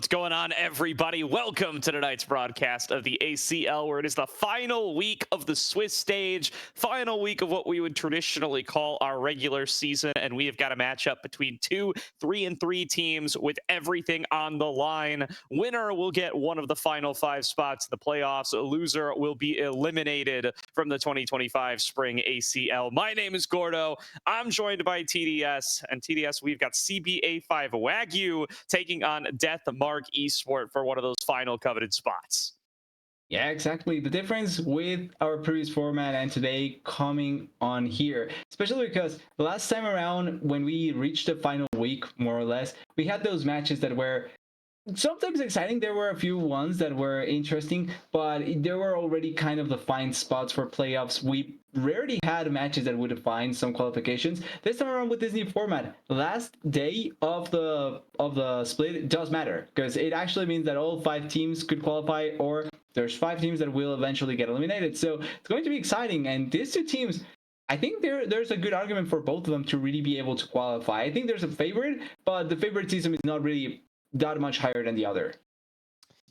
What's going on, everybody? Welcome to tonight's broadcast of the ACL, where it is the final week of the Swiss stage, final week of what we would traditionally call our regular season, and we have got a matchup between two 3-3 teams with everything on the line. Winner will get one of the final 5 spots in the playoffs. A loser will be eliminated from the 2025 Spring ACL. My name is Gordo. I'm joined by TDS, and TDS, we've got CBA5 Wagyu taking on DeathMark Esport for one of those final coveted spots. Yeah, exactly. The difference with our previous format and today coming on here, especially because the last time around when we reached the final week, more or less, we had those matches that were sometimes exciting. There were a few ones that were interesting, but there were already kind of defined spots for playoffs. We rarely had matches that would define some qualifications. This time around with this new format, last day of the split does matter, because it actually means that all 5 teams could qualify, or there's 5 teams that will eventually get eliminated. So it's going to be exciting, and these 2 teams, I think there's a good argument for both of them to really be able to qualify. I think there's a favorite, but the favoritism is not really that much higher than the other.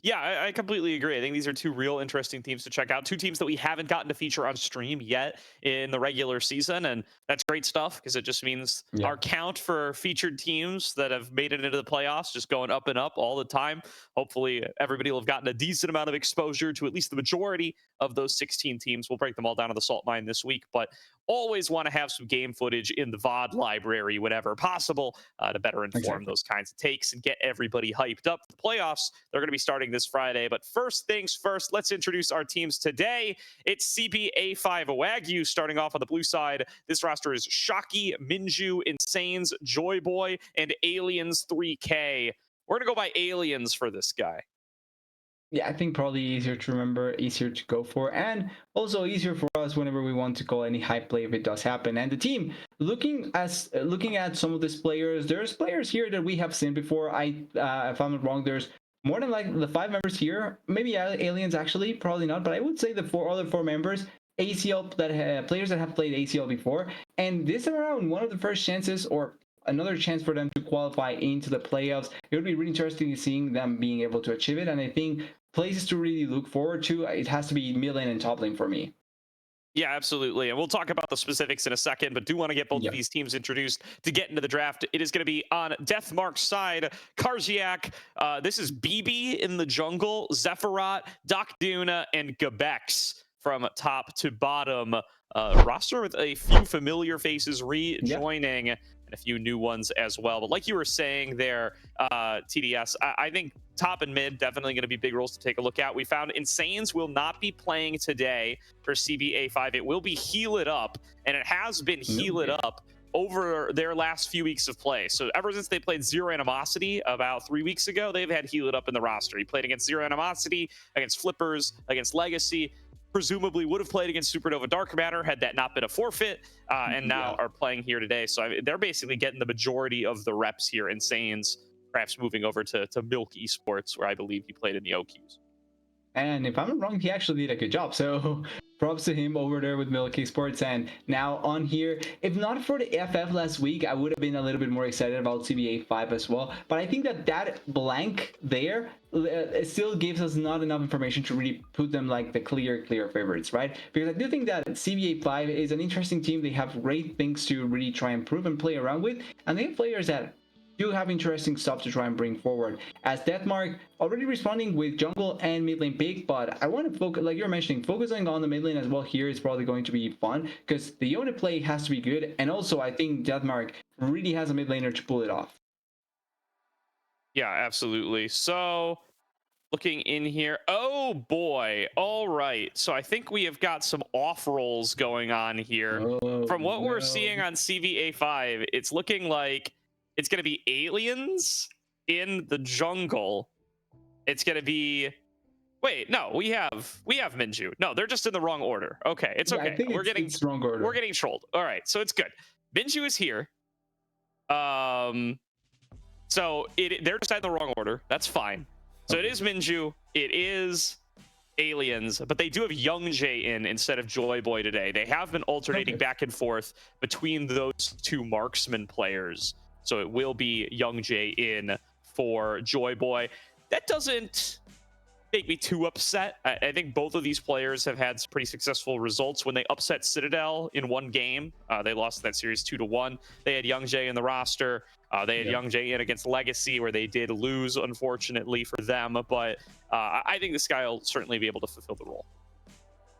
Yeah, I completely agree. I think these are 2 real interesting teams to check out. 2 teams that we haven't gotten to feature on stream yet in the regular season, and that's great stuff because it just means our count for featured teams that have made it into the playoffs just going up and up all the time. Hopefully, everybody will have gotten a decent amount of exposure to at least the majority of those 16 teams. We'll break them all down to the salt mine this week, but always want to have some game footage in the VOD library whenever possible to better inform those kinds of takes and get everybody hyped up. The playoffs, they're going to be starting this Friday, but first things first, let's introduce our teams today. It's CBA5 Wagyu starting off on the blue side. This roster is Shocky, Minju, Insanes, Joyboy, and Aliens 3K. We're going to go by Aliens for this guy. Yeah, I think probably easier to remember, easier to go for, and also easier for us whenever we want to call any hype play if it does happen. And the team, looking at some of these players, there's players here that we have seen before. If I'm not wrong, there's more than like the 5 members here, maybe Aliens actually, probably not, but I would say the other 4 members, ACL players that have played ACL before, and this time around, one of the first chances or another chance for them to qualify into the playoffs. It would be really interesting seeing them being able to achieve it, and I think places to really look forward to, it has to be mid lane and top lane for me. Yeah, absolutely. And we'll talk about the specifics in a second, but do want to get both of these teams introduced to get into the draft. It is going to be on DeathMark's side, Karziak. This is BB in the jungle, Zephyrat, Doc Duna, and Gabex from top to bottom. Roster with a few familiar faces rejoining. And a few new ones as well. But like you were saying there, TDS, I think top and mid definitely going to be big roles to take a look at. We found Insanes will not be playing today for CBA5. It will be Heal It Up, and it has been Heal It Up over their last few weeks of play. So ever since they played Zero Animosity about 3 weeks ago, they've had Heal It Up in the roster. He played against Zero Animosity, against Flippers, against Legacy. Presumably would have played against Supernova Dark Matter had that not been a forfeit, and now are playing here today. So they're basically getting the majority of the reps here. Insanes perhaps moving over to Milk Esports, where I believe he played in the OQs. And if I'm not wrong, he actually did a good job. So props to him over there with Milk Esports. And now on here, if not for the FF last week, I would have been a little bit more excited about CBA5 as well. But I think that blank there it still gives us not enough information to really put them like the clear favorites, right? Because I do think that CBA5 is an interesting team. They have great things to really try and prove and play around with. And they have players that do have interesting stuff to try and bring forward. As DeathMark already responding with jungle and mid lane pick, but I want to focus, like you're mentioning, focusing on the mid lane as well here is probably going to be fun because the unit play has to be good, and also I think DeathMark really has a mid laner to pull it off. Yeah, absolutely. So looking in here, oh boy, all right. So I think we have got some off rolls going on here. From what we're seeing on CBA5, it's looking like it's going to be Aliens in the jungle. It's going to be... Wait, no, we have Minju. No, they're just in the wrong order. Okay, it's okay. I think we're getting wrong order. We're getting trolled. All right, so it's good. Minju is here. So they're just in the wrong order. That's fine. So it is Minju. It is Aliens, but they do have Young Jay in instead of Joyboy today. They have been alternating back and forth between those 2 marksman players. So it will be Young Jay in for Joyboy. that doesn't make me too upset. I think both of these players have had some pretty successful results. When they upset Citadel in one game, they lost that series 2-1. They had Young Jae in the roster. They had Young Jae in against Legacy, where they did lose, unfortunately for them. But I think this guy will certainly be able to fulfill the role.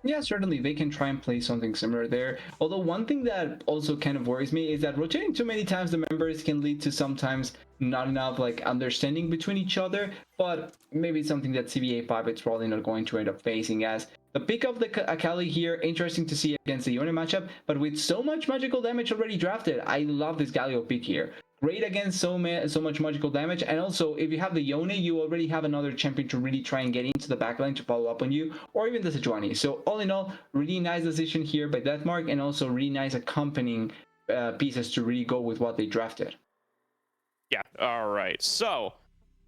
Yeah, certainly they can try and play something similar there. Although one thing that also kind of worries me is that rotating too many times the members can lead to sometimes not enough like understanding between each other. But maybe it's something that CBA5 it's probably not going to end up facing, as the pick of the Akali here, interesting to see against the Yone matchup, but with so much magical damage already drafted, I love this Galio pick here. Great against so much magical damage, and also if you have the Yone, you already have another champion to really try and get into the backline to follow up on you, or even the Sejuani. So all in all, really nice decision here by DeathMark, and also really nice accompanying pieces to really go with what they drafted. Yeah, all right. So,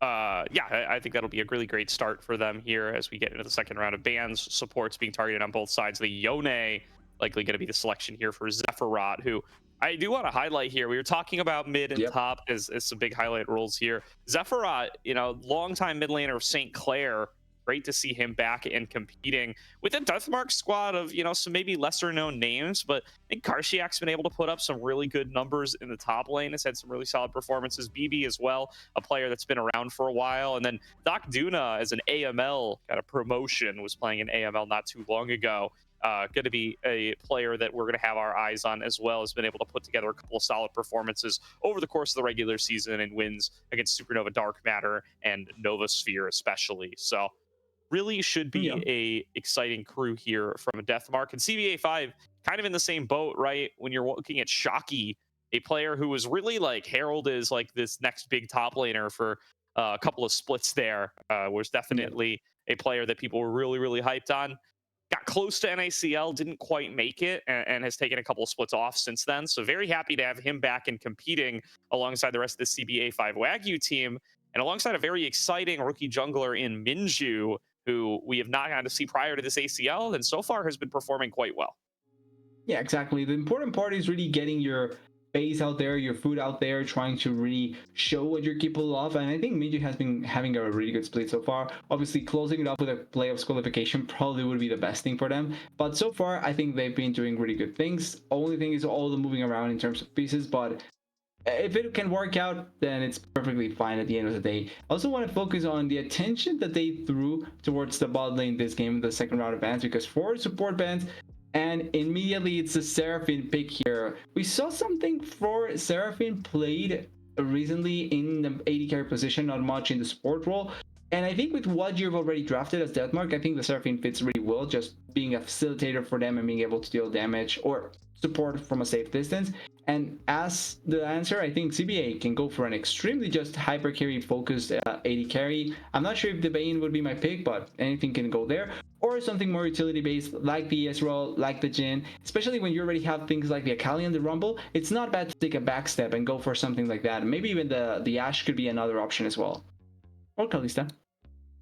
yeah, I think that'll be a really great start for them here as we get into the second round of bans. Supports being targeted on both sides. The Yone likely going to be the selection here for Zephyrat, who I do want to highlight here. We were talking about mid and top as some big highlight roles here. Zephyrat, you know, longtime mid laner of St. Clair. Great to see him back and competing with a DeathMark squad of, you know, some maybe lesser known names, but I think Karshiak's been able to put up some really good numbers in the top lane. Has had some really solid performances. BB as well, a player that's been around for a while. And then Doc Duna as an AML kind of promotion, was playing in AML not too long ago. Going to be a player that we're going to have our eyes on as well. Has been able to put together a couple of solid performances over the course of the regular season and wins against Supernova Dark Matter and Nova Sphere especially. So really should be a exciting crew here from a DeathMark. And CBA5 kind of in the same boat, right? When you're looking at Shocky, a player who was really like heralded as like this next big top laner for a couple of splits there, was definitely a player that people were really, really hyped on. Got close to NACL, didn't quite make it, and has taken a couple of splits off since then. So very happy to have him back and competing alongside the rest of the CBA5 Wagyu team, and alongside a very exciting rookie jungler in Minju, who we have not gotten to see prior to this ACL, and so far has been performing quite well. Yeah, exactly. The important part is really getting your base out there, your food out there, trying to really show what you're capable of. And I think Minju has been having a really good split so far. Obviously, closing it up with a playoffs qualification probably would be the best thing for them. But so far, I think they've been doing really good things. Only thing is all the moving around in terms of pieces, but if it can work out, then it's perfectly fine at the end of the day. I also want to focus on the attention that they threw towards the bot lane this game, the second round of bans, because 4 support bans, and immediately it's the Seraphine pick here. We saw something for Seraphine played recently in the AD carry position, not much in the support role. And I think with what you've already drafted as DeathMark, I think the Seraphine fits really well, just being a facilitator for them and being able to deal damage or support from a safe distance. And as the answer, I think CBA can go for an extremely just hyper carry focused AD carry. I'm not sure if the Bane would be my pick, but anything can go there. Or something more utility based like the Ezreal, like the Jhin, especially when you already have things like the Akali and the Rumble. It's not bad to take a back step and go for something like that. Maybe even the Ashe could be another option as well. Or Kalista.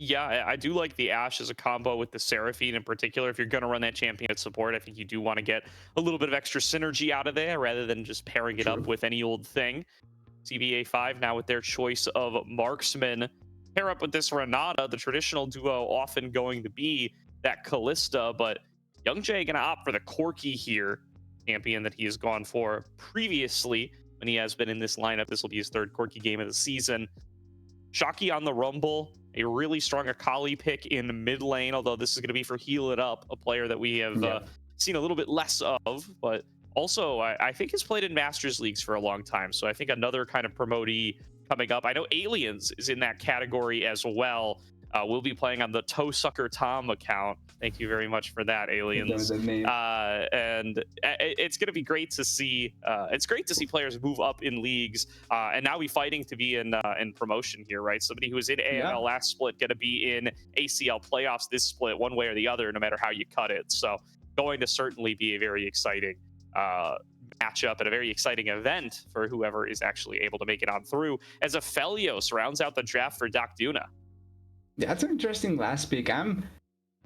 Yeah, I do like the Ashe as a combo with the Seraphine in particular. If you're going to run that champion at support, I think you do want to get a little bit of extra synergy out of there rather than just pairing it up with any old thing. CBA5 now with their choice of marksman. Pair up with this Renata, the traditional duo often going to be that Kalista, but Young Jae going to opt for the Corki here, champion that he has gone for previously when he has been in this lineup. This will be his third Corki game of the season. Shocky on the Rumble, a really strong Akali pick in mid lane, although this is going to be for Heal It Up, a player that we have seen a little bit less of, but also I think has played in Masters Leagues for a long time. So I think another kind of promotee coming up. I know Aliens is in that category as well. We'll be playing on the Toe Sucker Tom account. Thank you very much for that, Aliens. And it's going to be great to see. It's great to see players move up in leagues, and now we fighting to be in promotion here, right? Somebody who was in AML last split going to be in ACL playoffs this split, one way or the other, no matter how you cut it. So going to certainly be a very exciting matchup and a very exciting event for whoever is actually able to make it on through. As Aphelios rounds out the draft for Doc Duna. That's an interesting last pick. I'm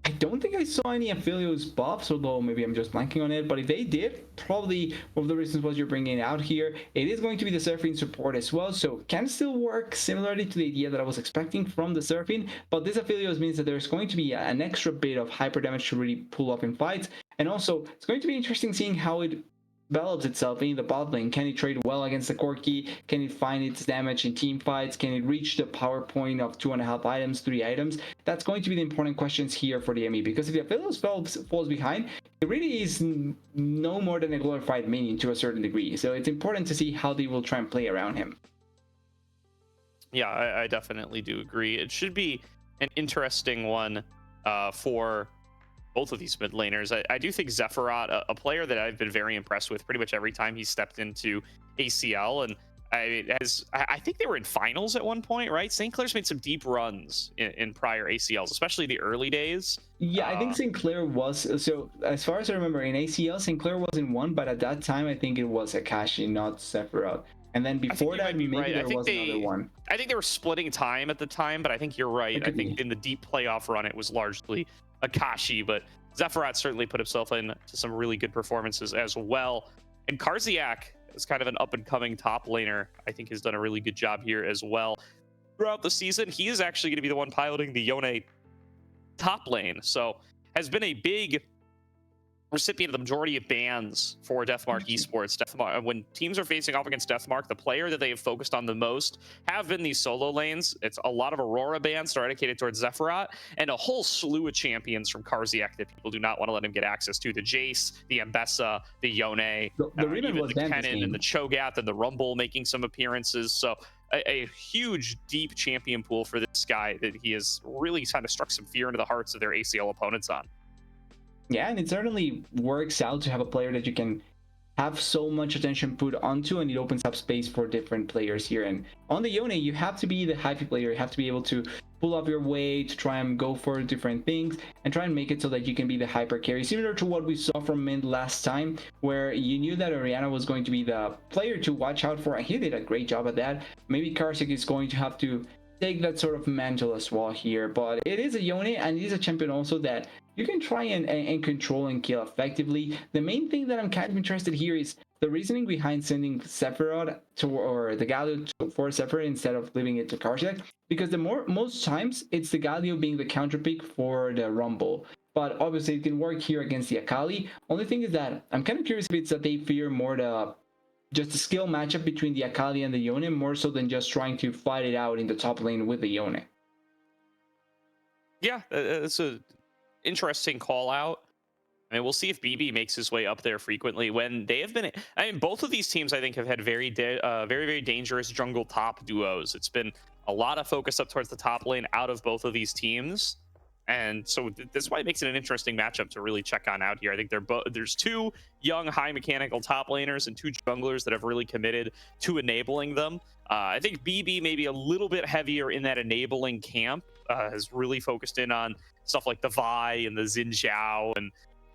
I don't think I saw any Aphelios buffs, although maybe I'm just blanking on it. But if they did, probably one of the reasons was you're bringing it out here. It is going to be the Seraphine support as well, so can still work similarly to the idea that I was expecting from the Seraphine. But this Aphelios means that there's going to be an extra bit of hyper damage to really pull off in fights. And also, it's going to be interesting seeing how it develops itself in the bot lane. Can it trade well against the Corki? Can it find its damage in team fights? Can it reach the power point of 2.5 items, 3 items? That's going to be the important questions here for the ME, because if the Aphelios falls behind, it really is no more than a glorified minion to a certain degree. So it's important to see how they will try and play around him. Yeah, I definitely do agree. It should be an interesting one for both of these mid laners. I do think Zephyrat, a player that I've been very impressed with pretty much every time he stepped into ACL, and I think they were in finals at one point, right? St. Clair's made some deep runs in prior ACLs, especially the early days. Yeah, I think St. Clair was, so as far as I remember, in ACL, St. Clair was in one, but at that time, I think it was Akashi, not Zephyrat. And then before that, maybe right. There was another one. I think they were splitting time at the time, but I think you're right. I think in the deep playoff run, it was largely Akashi, but Zephyrat certainly put himself in to some really good performances as well. And Karziak is kind of an up-and-coming top laner. I think has done a really good job here as well. Throughout the season, he is actually going to be the one piloting the Yone top lane, so has been a big recipient of the majority of bans for DeathMark Esports. DeathMark, when teams are facing off against DeathMark, the player that they have focused on the most have been these solo lanes. It's a lot of Aurora bans dedicated towards Zephyrat, and a whole slew of champions from Karziak that people do not want to let him get access to. The Jace, the Ambessa, the Yone, even the Kennen and the Cho'Gath and the Rumble making some appearances. So a huge, deep champion pool for this guy that he has really kind of struck some fear into the hearts of their ACL opponents on. Yeah, and it certainly works out to have a player that you can have so much attention put onto, and it opens up space for different players here. And on the Yone, you have to be the hypey player. You have to be able to pull up your way to try and go for different things and try and make it so that you can be the hyper carry, similar to what we saw from Mint last time, where you knew that Orianna was going to be the player to watch out for, and he did a great job at that. Maybe Karziak is going to have to take that sort of mantle as well here, but it is a Yone, and it is a champion also that you can try and control and kill effectively. The main thing that I'm kind of interested here is the reasoning behind sending Sephiroth to, or the Galio for Sephiroth instead of leaving it to Karziak, because most times it's the Galio being the counter pick for the Rumble. But obviously it can work here against the Akali. Only thing is that I'm kind of curious if it's that they fear more just the skill matchup between the Akali and the Yone, more so than just trying to fight it out in the top lane with the Yone. Yeah, it's a interesting call out. I mean, we'll see if BB makes his way up there frequently when they have been. I mean, both of these teams I think have had very dangerous jungle top duos. It's been a lot of focus up towards the top lane out of both of these teams, and so that's why it makes it an interesting matchup to really check on out here. I think there's two young high mechanical top laners and two junglers that have really committed to enabling them. I think BB maybe a little bit heavier in that enabling camp, has really focused in on stuff like the Vi and the Xin Zhao and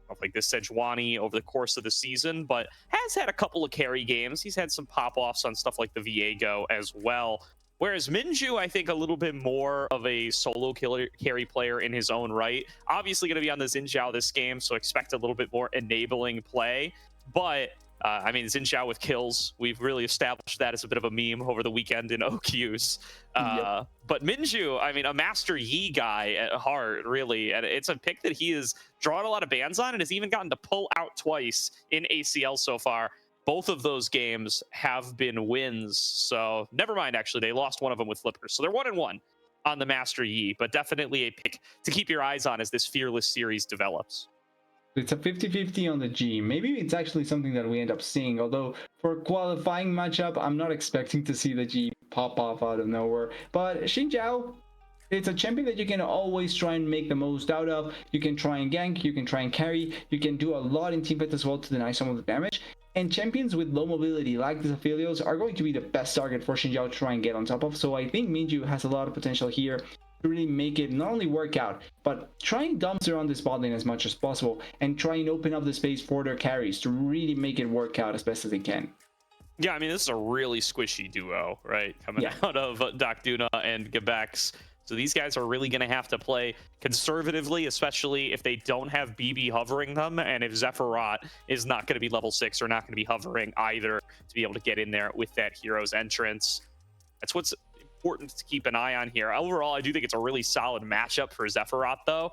stuff like the Sejuani over the course of the season, but has had a couple of carry games. He's had some pop-offs on stuff like the Viego as well. Whereas Minju, I think a little bit more of a solo carry player in his own right. Obviously going to be on the Xin Zhao this game, so expect a little bit more enabling play. But I mean, Xin Zhao with kills, we've really established that as a bit of a meme over the weekend in OQs. Yep. But Minju, I mean, a Master Yi guy at heart, really. And it's a pick that he has drawn a lot of bans on and has even gotten to pull out twice in ACL so far. Both of those games have been wins. So never mind, actually, they lost one of them with Flippers. So they're 1-1 on the Master Yi, but definitely a pick to keep your eyes on as this Fearless series develops. It's a 50-50 on the G. Maybe it's actually something that we end up seeing, although for a qualifying matchup, I'm not expecting to see the G pop off out of nowhere. But Xin Zhao, it's a champion that you can always try and make the most out of. You can try and gank, you can try and carry, you can do a lot in teamfight as well to deny some of the damage. And champions with low mobility like the Aphelios are going to be the best target for Xin Zhao to try and get on top of. So I think Minju has a lot of potential here to really make it not only work out, but try and dumpster on this bot lane as much as possible and try and open up the space for their carries to really make it work out as best as they can. Yeah, I mean, this is a really squishy duo, right? Coming out of Doctuna and Gabex. So these guys are really going to have to play conservatively, especially if they don't have BB hovering them, and if Zephyrat is not going to be level 6 or not going to be hovering either to be able to get in there with that hero's entrance. That's what's important to keep an eye on here. Overall, I do think it's a really solid matchup for Zephyrat, though.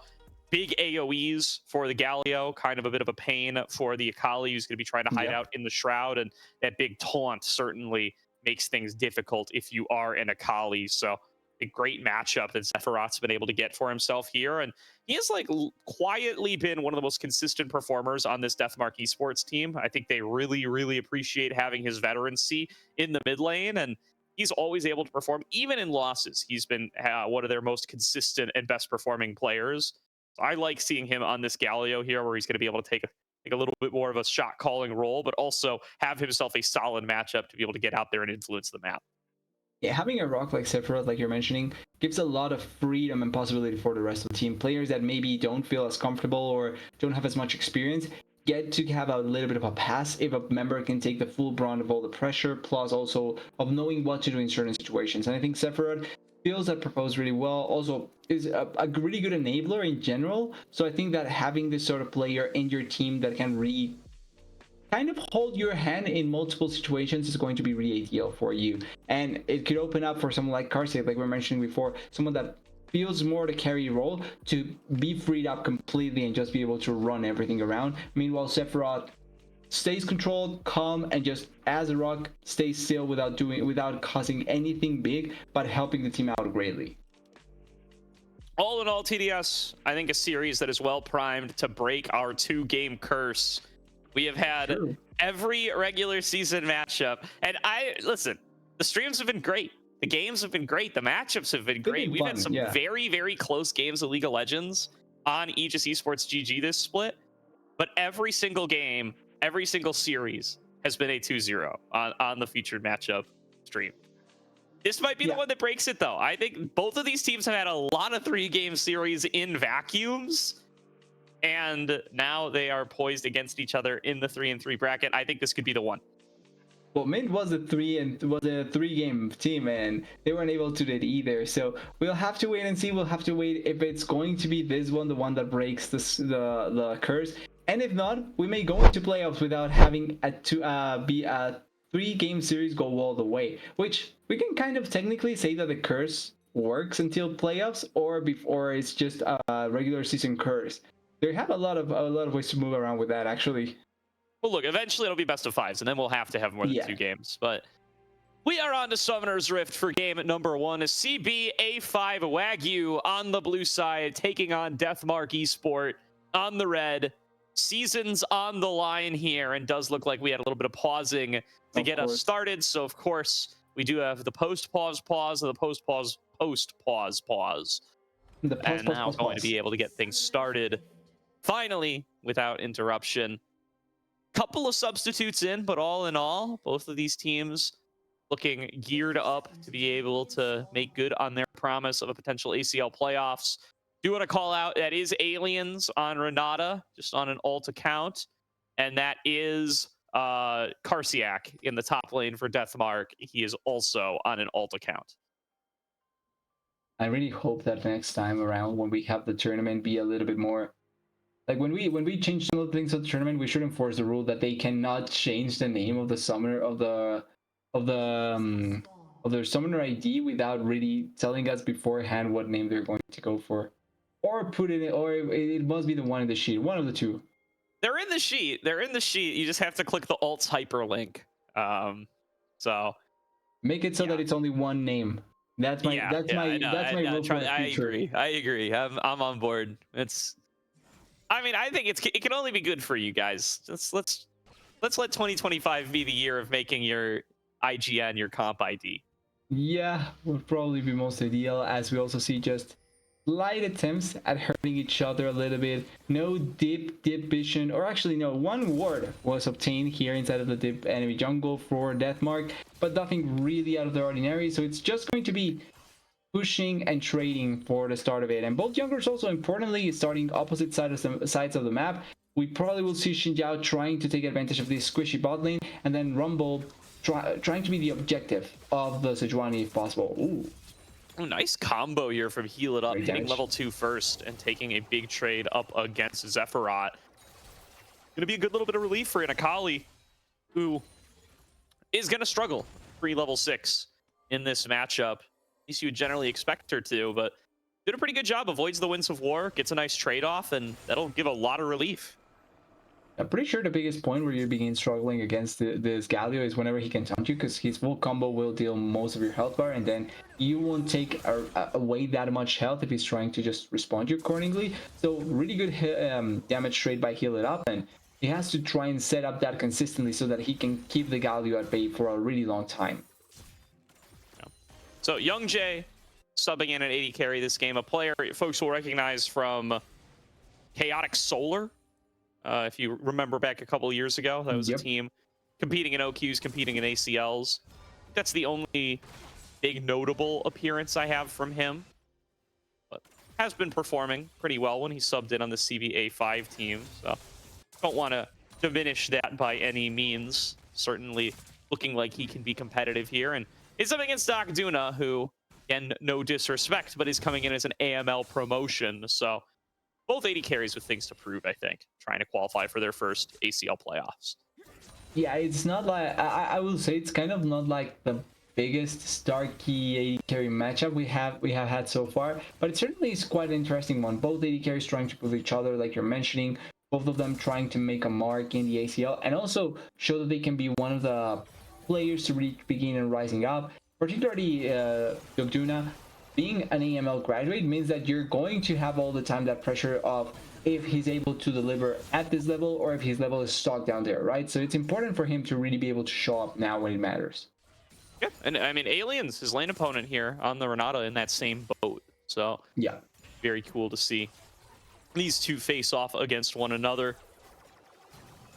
Big AoEs for the Galio, kind of a bit of a pain for the Akali, who's going to be trying to hide out in the Shroud, and that big taunt certainly makes things difficult if you are an Akali. So a great matchup that Zephyrat's been able to get for himself here, and he has like quietly been one of the most consistent performers on this DeathMark esports team. I think they really appreciate having his veterancy in the mid lane, and he's always able to perform even in losses. He's been one of their most consistent and best performing players. So I like seeing him on this Galio here, where he's going to be able to take a little bit more of a shot calling role, but also have himself a solid matchup to be able to get out there and influence the map. Yeah, having a rock like Sephiroth, like you're mentioning, gives a lot of freedom and possibility for the rest of the team. Players that maybe don't feel as comfortable or don't have as much experience get to have a little bit of a pass if a member can take the full brunt of all the pressure, plus also of knowing what to do in certain situations. And I think Sephiroth feels that propose really well. Also is a really good enabler in general. So I think that having this sort of player in your team that can really kind of hold your hand in multiple situations is going to be really ideal for you. And it could open up for someone like Karsiak, like we were mentioning before, someone that feels more the carry role, to be freed up completely and just be able to run everything around. Meanwhile, Sephiroth stays controlled, calm, and just as a rock stays still without causing anything big, but helping the team out greatly. All in all, TDS, I think a series that is well primed to break our 2-game curse. We have had every regular season matchup, and listen, the streams have been great. The games have been great. The matchups have been great. We've had some very close games of League of Legends on Aegis Esports GG this split, but every single game, every single series has been a 2-0 on the featured matchup stream. This might be the one that breaks it, though. I think both of these teams have had a lot of 3-game series in vacuums, and now they are poised against each other in the 3-3 bracket. I think this could be the one. Well, Mint was a 3-game team, and they weren't able to do it either. So we'll have to wait and see. We'll have to wait if it's going to be this one, the one that breaks the curse. And if not, we may go into playoffs without having a 3-game series go all the way. Which we can kind of technically say that the curse works until playoffs, or before it's just a regular season curse. They have a lot of ways to move around with that, actually. Well, look, eventually it'll be best of 5s, and then we'll have to have more than 2 games. But we are on to Summoner's Rift for game number 1. A CBA5 Wagyu on the blue side, taking on DeathMark Esport on the red. Seasons on the line here, and does look like we had a little bit of pausing to get us started. So, of course, we do have the post-pause pause and the post-pause pause. And now going to be able to get things started finally without interruption. Couple of substitutes in, but all in all, both of these teams looking geared up to be able to make good on their promise of a potential ACL playoffs. Do want to call out that is Aliens on Renata, just on an alt account, and that is Karsiak in the top lane for DeathMark. He is also on an alt account. I really hope that next time around, when we have the tournament, be a little bit more like when we change some of the things of the tournament, we should enforce the rule that they cannot change the name of the summoner of their summoner ID without really telling us beforehand what name they're going to go for, or put it in, or it must be the one in the sheet, one of the two. They're in the sheet. You just have to click the alt's hyperlink. So make it so that it's only one name. That's my rule for the future. I agree. I'm on board. I think it can only be good for you guys. Let's let 2025 be the year of making your IGN your comp ID. Yeah, would probably be most ideal, as we also see just light attempts at hurting each other a little bit. No deep vision, or actually no, one ward was obtained here inside of the deep enemy jungle for DeathMark, but nothing really out of the ordinary. So it's just going to be pushing and trading for the start of it. And both junglers also importantly starting opposite sides of the map. We probably will see Xinjiao trying to take advantage of this squishy bot lane, and then Rumble trying to be the objective of the Sejuani if possible. Ooh. Oh, nice combo here from Heal It Up, Great hitting damage. level 2 first and taking a big trade up against Zephyrat. Gonna be a good little bit of relief for Inakali, who is gonna struggle pre-level 6 in this matchup. At least you would generally expect her to, but did a pretty good job, avoids the Winds of War, gets a nice trade-off, and that'll give a lot of relief. I'm pretty sure the biggest point where you begin struggling against this Galio is whenever he can taunt you, because his full combo will deal most of your health bar, and then you won't take away that much health if he's trying to just respond you accordingly. So really good damage trade by Heal It Up, and he has to try and set up that consistently so that he can keep the Galio at bay for a really long time. So Young Jay subbing in an 80 carry this game, a player folks will recognize from Chaotic Solar. If you remember back a couple of years ago, that was a team competing in OQs, competing in ACLs. That's the only big notable appearance I have from him. But has been performing pretty well when he subbed in on the CBA 5 team. So don't want to diminish that by any means. Certainly looking like he can be competitive here. And it's up against Doc Duna, who, again, no disrespect, but is coming in as an AML promotion. So both 80 carries with things to prove, I think, trying to qualify for their first ACL playoffs. Yeah, it's not like, I will say it's kind of not like the biggest Starkey 80 carry matchup we have had so far, but it certainly is quite an interesting one. Both 80 carries trying to prove each other, like you're mentioning, both of them trying to make a mark in the ACL and also show that they can be one of the players to really begin and rising up. Particularly Dogduna, being an AML graduate means that you're going to have all the time that pressure of if he's able to deliver at this level or if his level is stuck down there, right? So it's important for him to really be able to show up now when it matters. Yeah, and I mean, Aliens, his lane opponent here on the Renata in that same boat. So yeah, very cool to see these two face off against one another.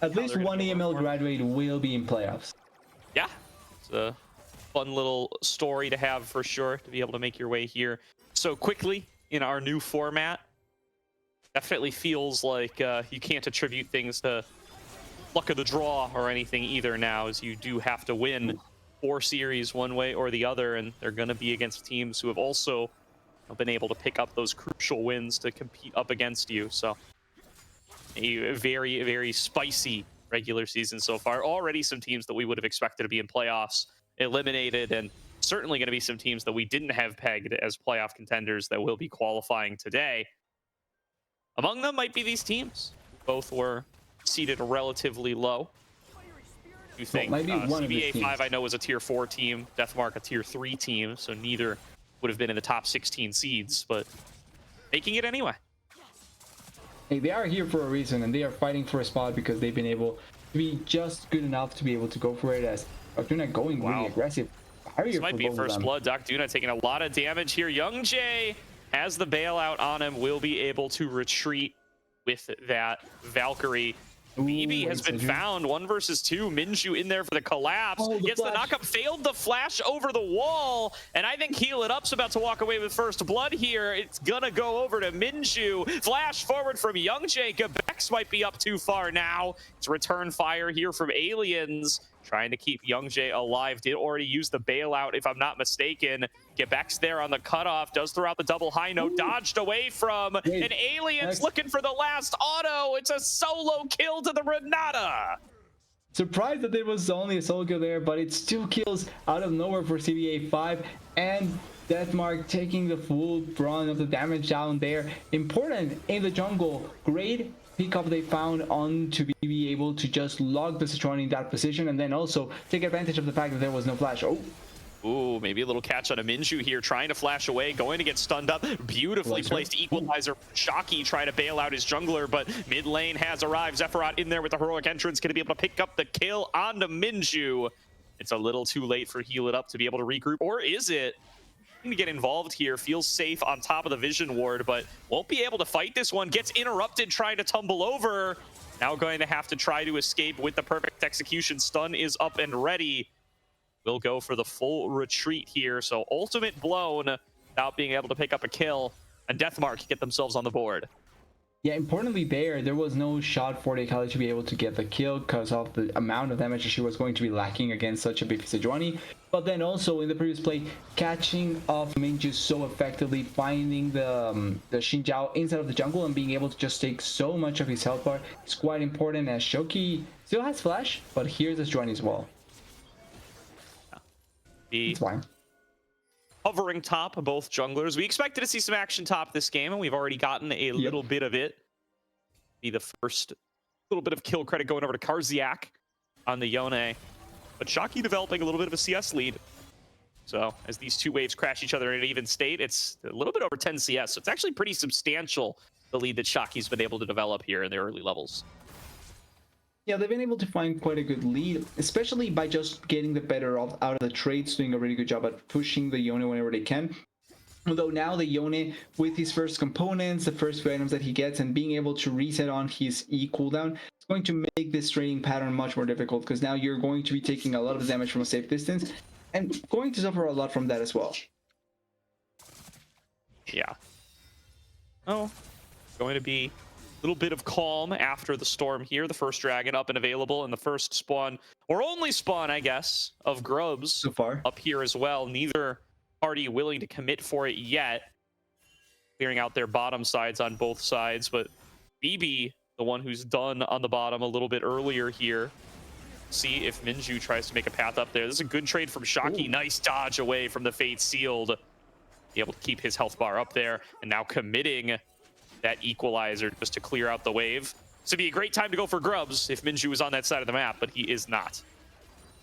At least one AML graduate will be in playoffs. Yeah, it's a fun little story to have for sure, to be able to make your way here so quickly in our new format. Definitely feels like you can't attribute things to luck of the draw or anything either now, as you do have to win 4 series one way or the other, and they're going to be against teams who have also been able to pick up those crucial wins to compete up against you. So a very, very spicy regular season so far. Already some teams that we would have expected to be in playoffs eliminated, and certainly going to be some teams that we didn't have pegged as playoff contenders that will be qualifying today. Among them might be these teams. Both were seated relatively low. You think CBA 5 I know was a tier 4 team, DeathMark a tier 3 team, so neither would have been in the top 16 seeds, but making it anyway. Hey, they are here for a reason, and they are fighting for a spot because they've been able to be just good enough to be able to go for it, as Duna going really aggressive. This might be first blood. Doc Duna taking a lot of damage here. Young Jay has the bailout on him, will be able to retreat with that Valkyrie. BB has been found 1 versus 2. Minju in there for the collapse. Gets the knockup, failed the flash over the wall, and I think Heal It Up's about to walk away with first blood here. It's gonna go over to Minju. Flash forward from Young Jay. Gabex might be up too far now. It's return fire here from Aliens, trying to keep Young Jay alive. Did already use the bailout, if I'm not mistaken. Gabex there on the cutoff, does throw out the double high note, dodged away from an Aliens looking for the last auto. It's a solo kill to the Renata. Surprised that there was only a solo kill there, but it's 2 kills out of nowhere for CBA 5, and DeathMark taking the full brunt of the damage down there. Important in the jungle. Great pickup they found on to be able to just log the Citron in that position, and then also take advantage of the fact that there was no flash. Ooh, maybe a little catch on a Minju here, trying to flash away, going to get stunned up. Beautifully placed equalizer. Shocky trying to bail out his jungler, but mid lane has arrived. Zephyrat in there with the heroic entrance, going to be able to pick up the kill onto Minju. It's a little too late for Heal It Up to be able to regroup, or is it? To get involved here, feels safe on top of the vision ward, but won't be able to fight this one. Gets interrupted trying to tumble over. Now going to have to try to escape with the perfect execution. Stun is up and ready. Will go for the full retreat here. So ultimate blown without being able to pick up a kill, and DeathMark get themselves on the board. Yeah, importantly there was no shot for the Akali to be able to get the kill because of the amount of damage that she was going to be lacking against such a big Sejuani. But then also in the previous play, catching off Minju so effectively, finding the Xin Zhao inside of the jungle and being able to just take so much of his health bar is quite important, as Shoki still has flash, but here's the Sejuani as well. It's fine. Hovering top of both junglers. We expected to see some action top this game, and we've already gotten a little bit of it. Be the first little bit of kill credit going over to Karziak on the Yone. But Shocky developing a little bit of a CS lead. So as these two waves crash each other in an even state, it's a little bit over 10 CS. So it's actually pretty substantial, the lead that Shocky's been able to develop here in the early levels. Yeah, they've been able to find quite a good lead, especially by just getting the better out of the trades, doing a really good job at pushing the Yone whenever they can. Although now the Yone, with his first components, the first few items that he gets, and being able to reset on his E cooldown, it's going to make this trading pattern much more difficult, because now you're going to be taking a lot of damage from a safe distance, and going to suffer a lot from that as well. Yeah. Oh, going to be little bit of calm after the storm here. The first dragon up and available, and the first spawn, or only spawn, I guess, of grubs so far up here as well. Neither party willing to commit for it yet. Clearing out their bottom sides on both sides, but BB, the one who's done on the bottom a little bit earlier here. See if Minju tries to make a path up there. This is a good trade from Shocky. Ooh. Nice dodge away from the Fate Sealed. Be able to keep his health bar up there, and now committing that equalizer just to clear out the wave. This would be a great time to go for grubs if Minju was on that side of the map, but he is not.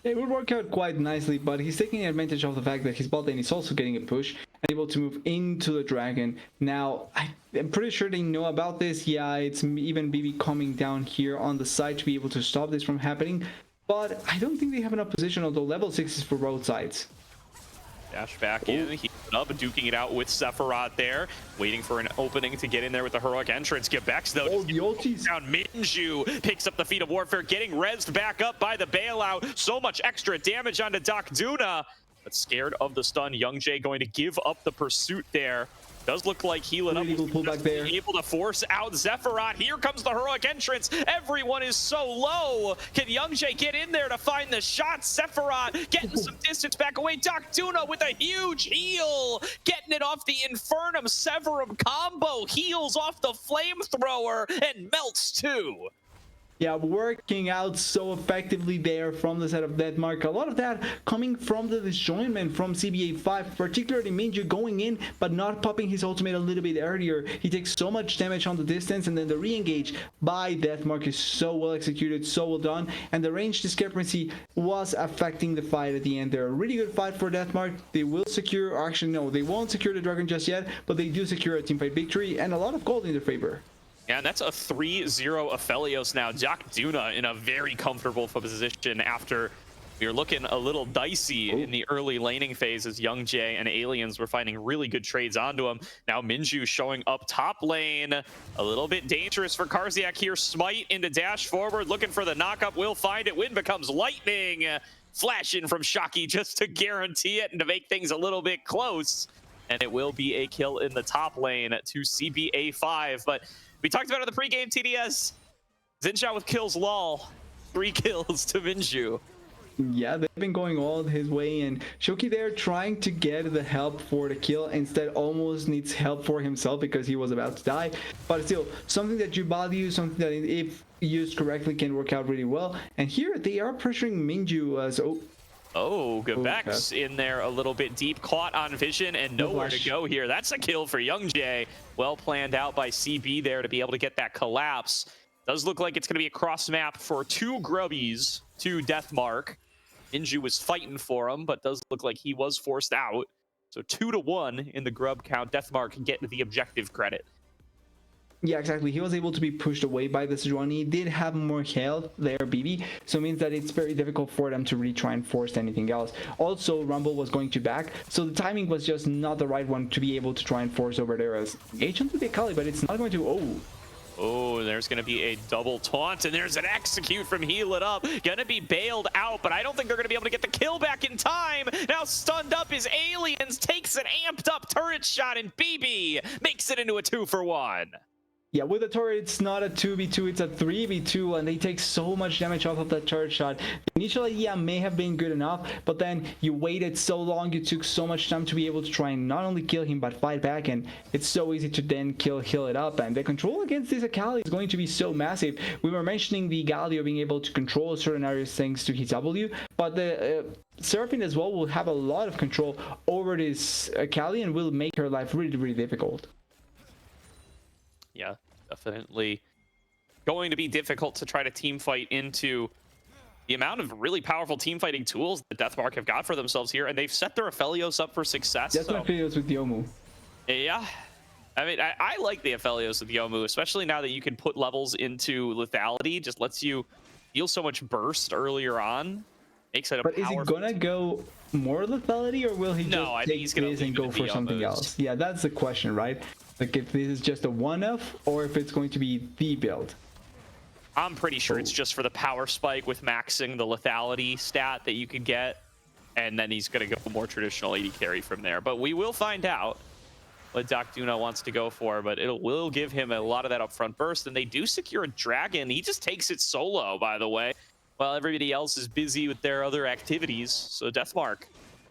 It would work out quite nicely, but he's taking advantage of the fact that his bot lane is also getting a push and able to move into the dragon. Now, I'm pretty sure they know about this. Yeah, it's even BB coming down here on the side to be able to stop this from happening, but I don't think they have enough position, although level 6 is for both sides. Dash back in, he's up, duking it out with Sephiroth there, waiting for an opening to get in there with the heroic entrance. Gebex though, the ultis down. Minju picks up the feat of warfare, getting rezzed back up by the bailout. So much extra damage onto Duna, but scared of the stun. Young Jay going to give up the pursuit there. Does look like healing up, pull back there, able to force out Sephiroth. Here comes the heroic entrance. Everyone is so low. Can Young Jay get in there to find the shot? Sephiroth getting some distance back away. Duna with a huge heal, getting it off the Infernum Severum combo. Heals off the flamethrower and melts too. Yeah, working out so effectively there from the side of DeathMark. A lot of that coming from the disjointment from CBA5, particularly Minju going in, but not popping his ultimate a little bit earlier. He takes so much damage on the distance, and then the re-engage by DeathMark is so well executed, so well done, and the range discrepancy was affecting the fight at the end there. A really good fight for DeathMark. They will secure, or actually no, they won't secure the dragon just yet, but they do secure a teamfight victory and a lot of gold in their favor. Yeah, and that's a 3-0 Aphelios now. Duna in a very comfortable position after we were looking a little dicey in the early laning phase as Young Jay and Aliens were finding really good trades onto him. Now Minju showing up top lane. A little bit dangerous for Karziak here. Smite into dash forward, looking for the knockup. Will find it. Wind becomes lightning. Flashing from Shocky just to guarantee it and to make things a little bit close. And it will be a kill in the top lane to CBA5. But we talked about it in the pregame TDS. Zinshao with kills, lol. 3 kills to Minju. Yeah, they've been going all his way, and Shoki there trying to get the help for the kill, instead almost needs help for himself because he was about to die. But still, something that you value, something that if used correctly can work out really well. And here they are pressuring Minju as Gebex in there a little bit deep, caught on vision and nowhere to go here. That's a kill for Young Jay. Well planned out by CB there to be able to get that collapse. Does look like it's going to be a cross map for 2 grubbies to DeathMark. Minju was fighting for him, but does look like he was forced out. So 2-1 in the grub count. DeathMark getting the objective credit. Yeah, exactly. He was able to be pushed away by the Sejuani. He did have more health there, BB, so it means that it's very difficult for them to really try and force anything else. Also, Rumble was going to back, so the timing was just not the right one to be able to try and force over there as Agent to be Kali, but it's not going to. Oh, there's going to be a double taunt, and there's an execute from Heal It Up. Going to be bailed out, but I don't think they're going to be able to get the kill back in time. Now stunned up is Aliens, takes an amped up turret shot, and BB makes it into a 2-for-1. Yeah, with the turret, it's not a 2v2, it's a 3v2, and they take so much damage off of that turret shot. The initial idea may have been good enough, but then you waited so long, you took so much time to be able to try and not only kill him, but fight back, and it's so easy to then heal it up. And the control against this Akali is going to be so massive. We were mentioning the Galio being able to control certain areas thanks to his W, but the Seraphine as well will have a lot of control over this Akali and will make her life really, really difficult. Yeah, definitely going to be difficult to try to team fight into the amount of really powerful team fighting tools that DeathMark have got for themselves here, and they've set their Aphelios up for success. That's my Aphelios with Yomu. Yeah, I mean, I like the Aphelios with Yomu, especially now that you can put levels into lethality. Just lets you deal so much burst earlier on. Makes it a But is he gonna go more lethality, or will he just take this and go for something else? Yeah, that's the question, right? Like if this is just a one-off, or if it's going to be the build. I'm pretty sure it's just for the power spike with maxing the lethality stat that you could get, and then he's going to go more traditional AD carry from there. But we will find out what DocDuna wants to go for, but it will give him a lot of that upfront burst, and they do secure a dragon. He just takes it solo, by the way, while everybody else is busy with their other activities. So DeathMark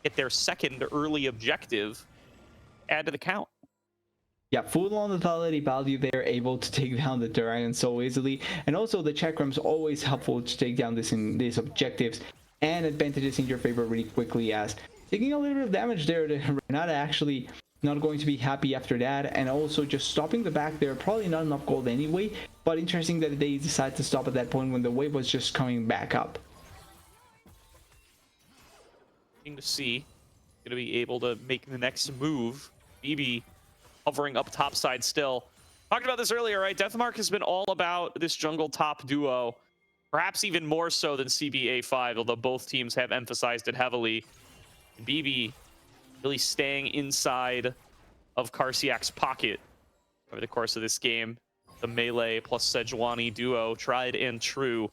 get their second early objective, add to the count. Yeah, full on lethality value, they're able to take down the dragon so easily, and also the chakram's always helpful to take down these objectives and advantages in your favor really quickly, as taking a little bit of damage there, Renata actually not going to be happy after that, and also just stopping the back there, probably not enough gold anyway, but interesting that they decided to stop at that point when the wave was just coming back up. To see, going to be able to make the next move. BB hovering up topside still. Talked about this earlier, right? DeathMark has been all about this jungle top duo, perhaps even more so than CBA5, although both teams have emphasized it heavily. BB really staying inside of Karsiak's pocket over the course of this game. The melee plus Sejuani duo, tried and true,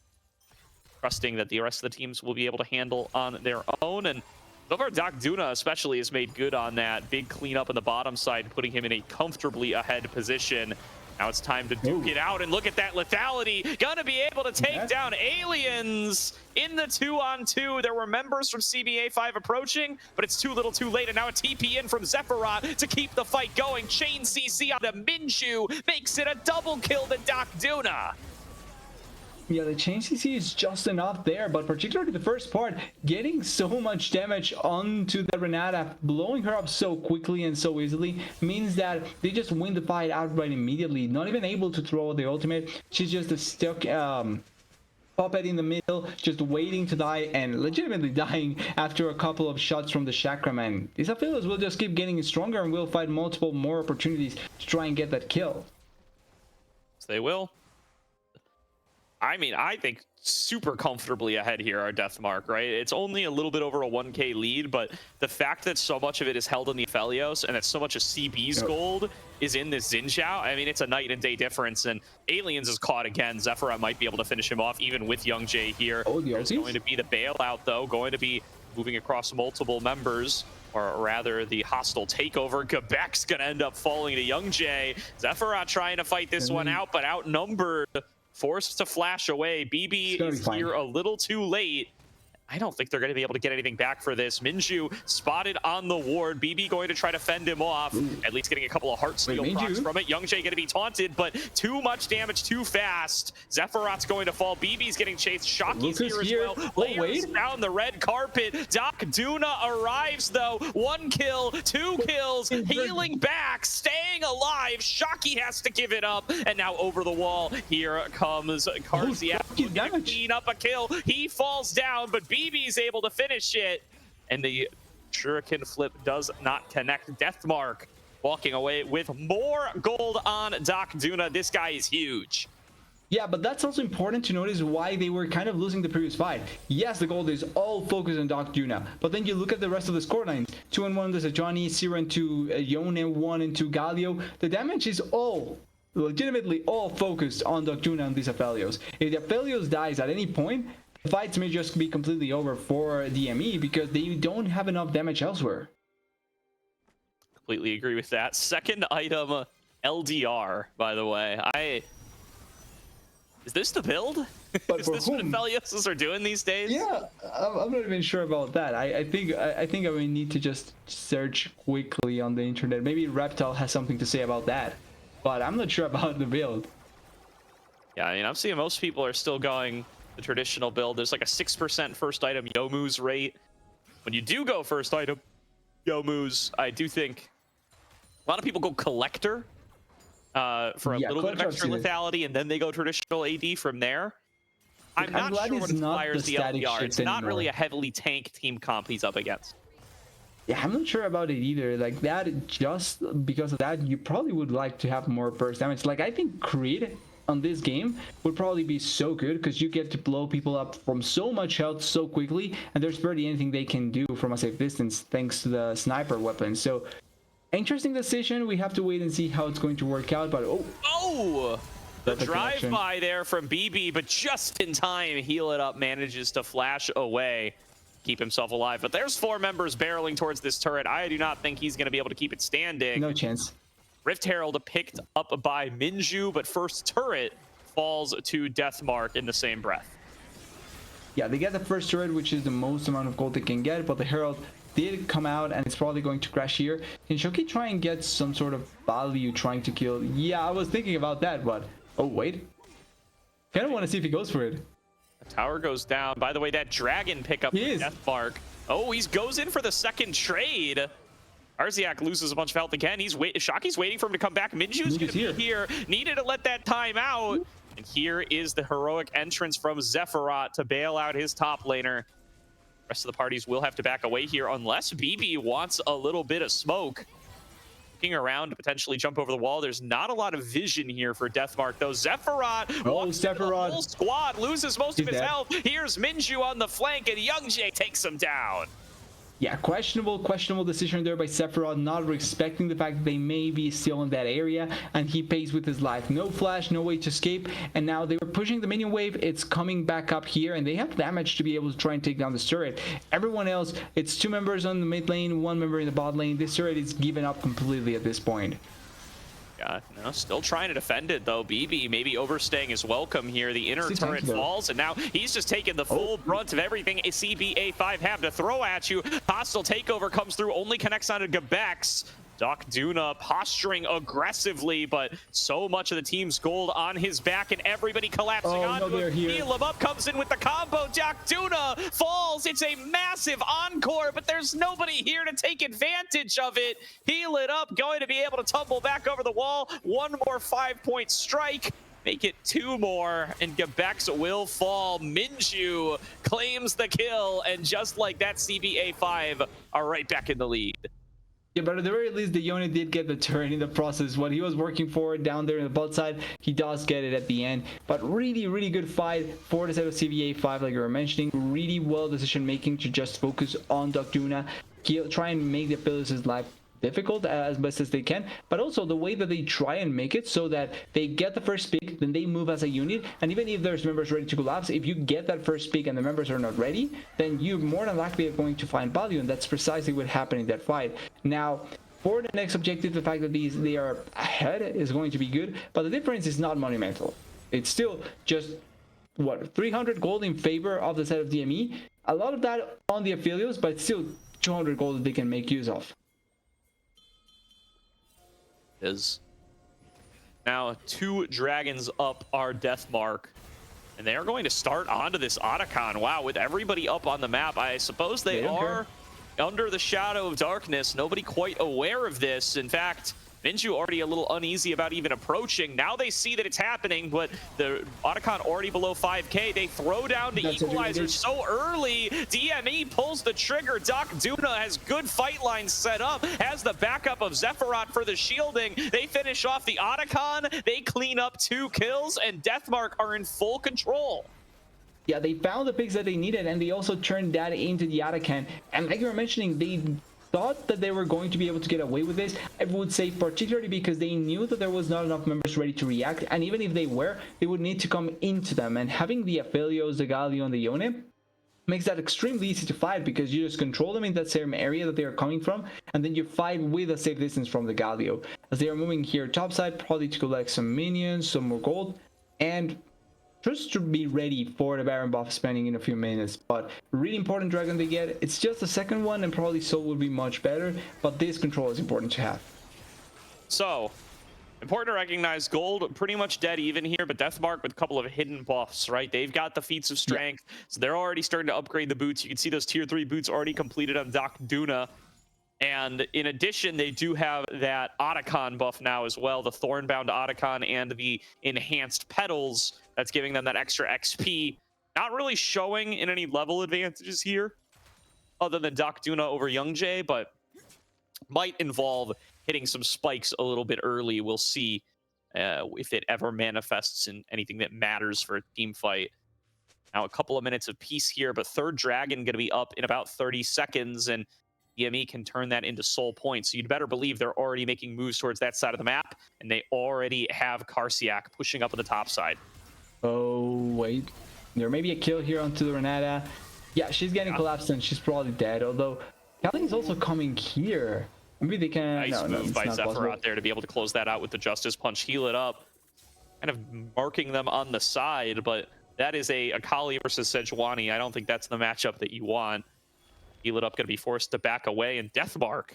trusting that the rest of the teams will be able to handle on their own. And so far, DocDuna especially has made good on that big cleanup on the bottom side, putting him in a comfortably ahead position. Now it's time to duke it out, and look at that lethality. Gonna be able to take down aliens in the 2-on-2. There were members from CBA5 approaching, but it's too little too late, and now a TP in from Zephyrat to keep the fight going. Chain CC on the Minju makes it a double kill to DocDuna. Yeah, the chain CC is just enough there, but particularly the first part, getting so much damage onto the Renata, blowing her up so quickly and so easily, means that they just win the fight outright immediately. Not even able to throw the ultimate. She's just a stuck puppet in the middle, just waiting to die, and legitimately dying after a couple of shots from the Chakraman. These Aphelios will just keep getting stronger, and we'll find multiple more opportunities to try and get that kill. So they will. I mean, I think super comfortably ahead here are DeathMark, right? It's only a little bit over a 1k lead, but the fact that so much of it is held in the Aphelios and that so much of CB's gold is in this Xin Zhao, I mean, it's a night and day difference, and Aliens is caught again. Zephyrat might be able to finish him off even with Young Jay here. There's going to be the bailout, though, going to be moving across multiple members, or rather the hostile takeover. Quebec's going to end up falling to Young Jay. Zephyrat trying to fight this one out, but outnumbered. Forced to flash away. BB is here a little too late. I don't think they're going to be able to get anything back for this. Minju spotted on the ward. BB going to try to fend him off. At least getting a couple of heart steal procs from it. Young Jay going to be taunted, but too much damage too fast. Zephyrat's going to fall. BB's getting chased. Shockey's here as well. Layers down the red carpet. DocDuna arrives though. 1 kill, 2 kills, healing back, staying alive. Shockey has to give it up. And now over the wall, here comes Karsiak. Clean up a kill. He falls down, but BB's able to finish it, and the shuriken flip does not connect. DeathMark walking away with more gold on DocDuna. This guy is huge. Yeah, but that's also important to notice why they were kind of losing the previous fight. Yes, the gold is all focused on DocDuna, but then you look at the rest of the scorelines. 2-1, there's a Johnny, 0-2, Yone, 1-2, Galio. The damage is all legitimately all focused on DocDuna and these Aphelios. If the Aphelios dies at any point, the fights may just be completely over for DME because they don't have enough damage elsewhere. Completely agree with that. Second item LDR, by the way. Is this the build? But Is for this what whom? Aphelios are doing these days? Yeah, I'm not even sure about that. I think I will need to just search quickly on the internet. Maybe Reptile has something to say about that, but I'm not sure about the build. Yeah, I mean, I'm seeing most people are still going the traditional build. There's like a 6% first item Youmuu's rate. When you do go first item Youmuu's, I do think a lot of people go collector for a little bit of extra lethality, and then they go traditional AD from there. I'm not glad sure it's what not inspires the LDR. It's not anymore. really a heavily tank team comp he's up against. Yeah, I'm not sure about it either. Like that, just because of that, you probably would like to have more burst damage. Like I think Creed on this game would probably be so good because you get to blow people up from so much health so quickly, and there's barely anything they can do from a safe distance thanks to the sniper weapon. So interesting decision. We have to wait and see how it's going to work out. But the drive-by there from BB, but just in time, Heal It Up manages to flash away, keep himself alive. But there's 4 members barreling towards this turret. I do not think he's going to be able to keep it standing. No chance. Rift Herald picked up by Minju, but first turret falls to DeathMark in the same breath. Yeah, they get the first turret, which is the most amount of gold they can get, but the Herald did come out and it's probably going to crash here. Can Shoki try and get some sort of value trying to kill? Yeah, I was thinking about that, but oh wait, kind of want to see if he goes for it. The tower goes down. By the way, that dragon pickup from DeathMark. Oh, he goes in for the second trade. Arziak loses a bunch of health again. Shoki's waiting for him to come back. Minju's going to be here. Needed to let that time out. And here is the heroic entrance from Zephyrat to bail out his top laner. Rest of the parties will have to back away here unless BB wants a little bit of smoke. Looking around to potentially jump over the wall. There's not a lot of vision here for DeathMark, though. Zephyrat walks the whole squad, loses most of his health. Here's Minju on the flank, and Youngjae takes him down. Yeah, questionable decision there by Sephiroth, not respecting the fact that they may be still in that area, and he pays with his life. No flash, no way to escape, and now they were pushing the minion wave. It's coming back up here, and they have damage to be able to try and take down this turret. Everyone else, it's 2 members on the mid lane, 1 member in the bot lane. This turret is given up completely at this point. Yeah, no, still trying to defend it, though. BB maybe overstaying his welcome here. The inner turret falls, and now he's just taking the full brunt of everything CBA5 have to throw at you. Hostile takeover comes through, only connects onto Gabex. Doc Duna posturing aggressively, but so much of the team's gold on his back, and everybody collapsing onto him. Heal him up, comes in with the combo. Doc Duna falls. It's a massive encore, but there's nobody here to take advantage of it. Heal It Up, going to be able to tumble back over the wall. 1 more 5-point strike. Make it 2 more, and Gabex will fall. Minju claims the kill, and just like that, CBA5 are right back in the lead. Yeah, but at the very least, the unit did get the turret in the process. What he was working for down there in the bot side, he does get it at the end. But really good fight for the side of CVA5, like you were mentioning. Really well decision making to just focus on Doc Duna. Try and make the Aphelios' life difficult as best as they can, but also the way that they try and make it so that they get the first pick, then they move as a unit, and even if there's members ready to collapse, if you get that first pick and the members are not ready, then you more than likely are going to find value, and that's precisely what happened in that fight. Now, for the next objective, the fact that they are ahead is going to be good, but the difference is not monumental. It's still just, what, 300 gold in favor of the side of DME, a lot of that on the Aphelios, but still 200 gold that they can make use of. Is now 2 dragons up our DeathMark, and they are going to start onto this Otacon. Wow, with everybody up on the map, I suppose they are under the shadow of darkness. Nobody quite aware of this. In fact, Minju already a little uneasy about even approaching. Now they see that it's happening, but the Otacon already below 5k. They throw down the equalizer so early. DME pulls the trigger. Doc Duna has good fight lines set up, has the backup of Zephyrat for the shielding. They finish off the Otacon. They clean up 2 kills, and DeathMark are in full control. Yeah, they found the picks that they needed, and they also turned that into the Otacon. And like you were mentioning, they thought that they were going to be able to get away with this. I would say particularly because they knew that there was not enough members ready to react, and even if they were, they would need to come into them. And having the Aphelios, the Galio, and the Yone makes that extremely easy to fight because you just control them in that same area that they are coming from, and then you fight with a safe distance from the Galio. As they are moving here topside, probably to collect some minions, some more gold, and just to be ready for the Baron buff spending in a few minutes. But really important dragon they get. It's just the second one, and probably Soul will be much better, but this control is important to have. So important to recognize gold pretty much dead even here, but DeathMark with a couple of hidden buffs, right? They've got the feats of strength, so they're already starting to upgrade the boots. You can see those tier 3 boots already completed on Doc Duna. And in addition, they do have that Otacon buff now as well, the Thornbound Otacon and the enhanced petals. That's giving them that extra XP. Not really showing in any level advantages here, other than Doc Duna over Young Jay, but might involve hitting some spikes a little bit early. We'll see if it ever manifests in anything that matters for a team fight. Now, a couple of minutes of peace here, but third dragon going to be up in about 30 seconds, and DME can turn that into soul points. So you'd better believe they're already making moves towards that side of the map, and they already have Karsiak pushing up on the top side. Oh, wait. There may be a kill here onto the Renata. Yeah, she's getting collapsed, and she's probably dead, although Kelly's also coming here. Maybe they can... Nice move by Sephiroth there to be able to close that out with the Justice Punch, heal it up. Kind of marking them on the side, but that is a Akali versus Sejuani. I don't think that's the matchup that you want. Heal it up going to be forced to back away, and DeathMark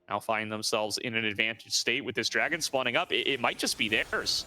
now find themselves in an advantage state with this dragon spawning up. It might just be theirs.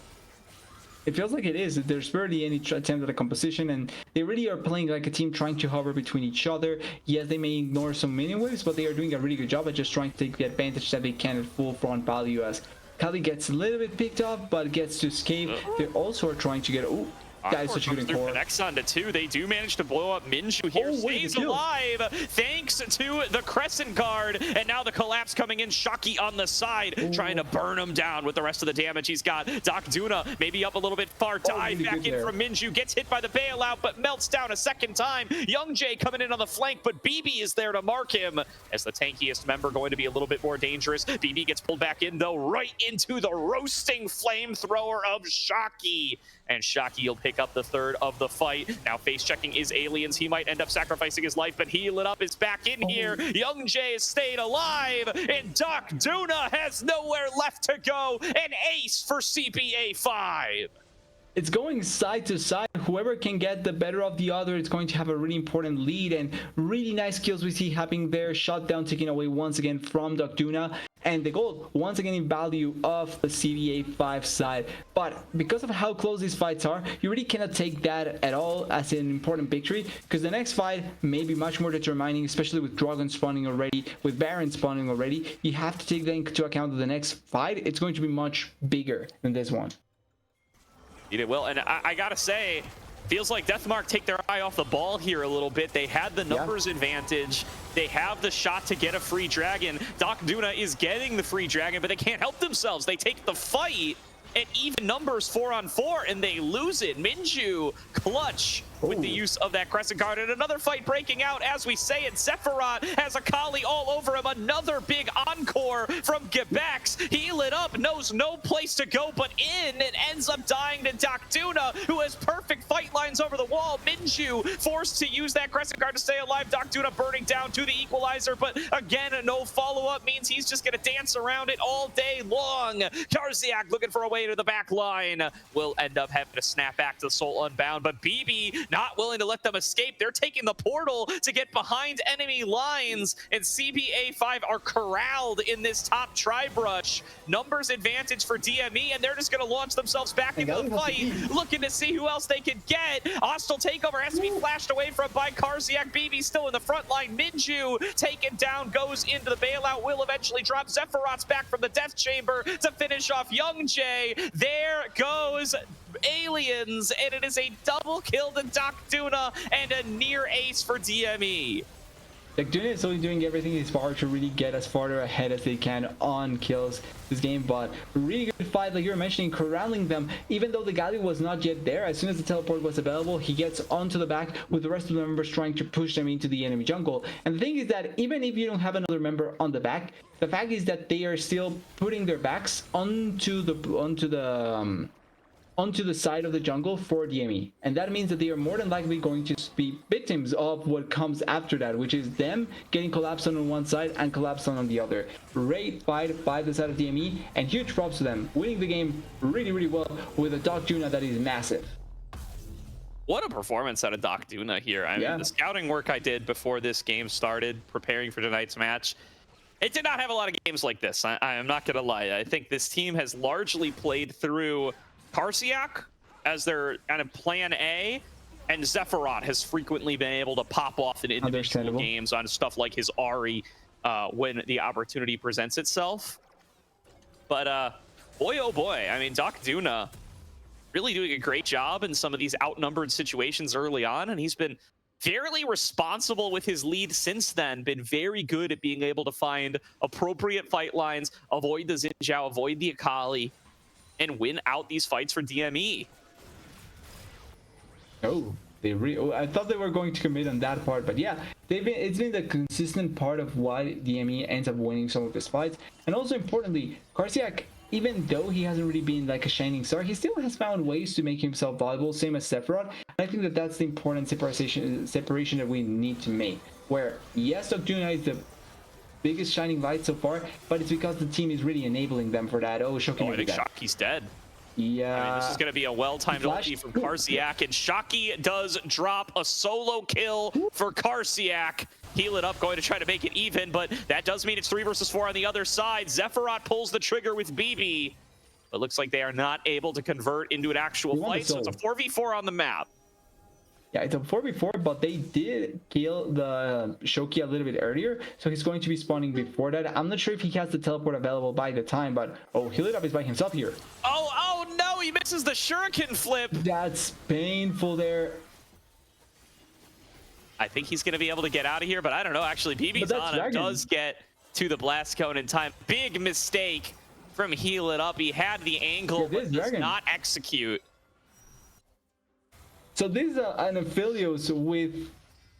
It feels like it is. There's barely any attempt at a composition, and they really are playing like a team trying to hover between each other. Yes, they may ignore some minion waves, but they are doing a really good job at just trying to take the advantage that they can at full front value, as Kali gets a little bit picked up, but gets to escape. They also are trying to get... Oh, that is such a good core. Connects onto 2. They do manage to blow up Minju here. Stays alive thanks to the Crescent Guard. And now the collapse coming in. Shocky on the side, trying to burn him down with the rest of the damage he's got. Doc Duna maybe up a little bit far. Dive back in from Minju. Gets hit by the bailout, but melts down a second time. Young Jay coming in on the flank, but BB is there to mark him as the tankiest member, going to be a little bit more dangerous. BB gets pulled back in, though, right into the roasting flamethrower of Shocky. And Shocky will pick up the third of the fight. Now face checking is Aliens. He might end up sacrificing his life, but Heal It Up is back in here. Young Jay has stayed alive, and Doc Duna has nowhere left to go. An ace for CPA 5. It's going side to side. Whoever can get the better of the other is going to have a really important lead, and really nice kills we see happening there. Shutdown taken away once again from Doc Duna, and the gold once again in value of the CVA 5 side. But because of how close these fights are, you really cannot take that at all as an important victory, because the next fight may be much more determining, especially with Dragon spawning already, with Baron spawning already. You have to take that into account that the next fight, it's going to be much bigger than this one. He did well, and I gotta say, feels like DeathMark take their eye off the ball here a little bit. They had the numbers advantage. They have the shot to get a free dragon. Doc Duna is getting the free dragon, but they can't help themselves. They take the fight at even numbers 4-on-4, and they lose it. Minju clutch with the use of that Crescent Guard, and another fight breaking out as we say it. Sephiroth has Akali all over him. Another big encore from Gebex. Heal It Up knows no place to go but in, and ends up dying to Doc Duna, who has perfect fight lines over the wall. Minju forced to use that Crescent Guard to stay alive. Doc Duna burning down to the equalizer, but again, no follow-up means he's just gonna dance around it all day long. Karsiak looking for a way to the back line. Will end up having to snap back to the Soul Unbound, but BB not willing to let them escape. They're taking the portal to get behind enemy lines, and CBA 5 are corralled in this top tri-brush. Numbers advantage for DME, and they're just going to launch themselves back into the fight, looking to see who else they can get. Hostile takeover has to be flashed away from by Karsiak. BB still in the front line. Minju taken down, goes into the bailout, will eventually drop. Sephiroth's back from the death chamber to finish off Young Jay. There goes Aliens, and it is a double kill to Doc Duna and a near ace for DME. Doc Duna is only doing everything in his power to really get as farther ahead as they can on kills this game, but really good fight, like you were mentioning, corralling them. Even though the Galio was not yet there, as soon as the teleport was available, he gets onto the back with the rest of the members trying to push them into the enemy jungle. And the thing is that even if you don't have another member on the back, the fact is that they are still putting their backs onto the onto the side of the jungle for DME, and that means that they are more than likely going to be victims of what comes after that, which is them getting collapsed on one side and collapsed on the other. Great fight by the side of DME, and huge props to them, winning the game really well with a Doc Juna that is massive. What a performance out of Doc Duna here. I mean, the scouting work I did before this game started, preparing for tonight's match, it did not have a lot of games like this. I am not going to lie. I think this team has largely played through Karsiak as their kind of plan A, and Zephyros has frequently been able to pop off in individual games on stuff like his Ari when the opportunity presents itself. But boy, oh boy, I mean, Doc Duna really doing a great job in some of these outnumbered situations early on, and he's been fairly responsible with his lead since then, been very good at being able to find appropriate fight lines, avoid the Xin Zhao, avoid the Akali, and win out these fights for DME. Oh, I thought they were going to commit on that part, but yeah, it's been the consistent part of why DME ends up winning some of his fights. And also importantly, Karsiak, even though he hasn't really been like a shining star, he still has found ways to make himself valuable, same as Sephiroth. I think that that's the important separation that we need to make, where yes, Doc Juna is the biggest shining light so far, but it's because the team is really enabling them for that. Oh, Shoki, I think Shoki's dead. Yeah. I mean, this is going to be a well-timed ulti from Karsiak, and Shoki does drop a solo kill for Karsiak. Heal it up, going to try to make it even, but that does mean it's 3 versus 4 on the other side. Zephyros pulls the trigger with BB, but looks like they are not able to convert into an actual fight, so it's a 4v4 on the map. Yeah, it's a 4v4, but they did kill the Shoki a little bit earlier, so he's going to be spawning before that. I'm not sure if he has the teleport available by the time, but oh, Heal It Up is by himself here. Oh no, he misses the shuriken flip. That's painful there. I think he's going to be able to get out of here, but I don't know. Actually, BB's on him, does get to the blast cone in time. Big mistake from Heal It Up. He had the angle, but does not execute. So this is an Aphelios with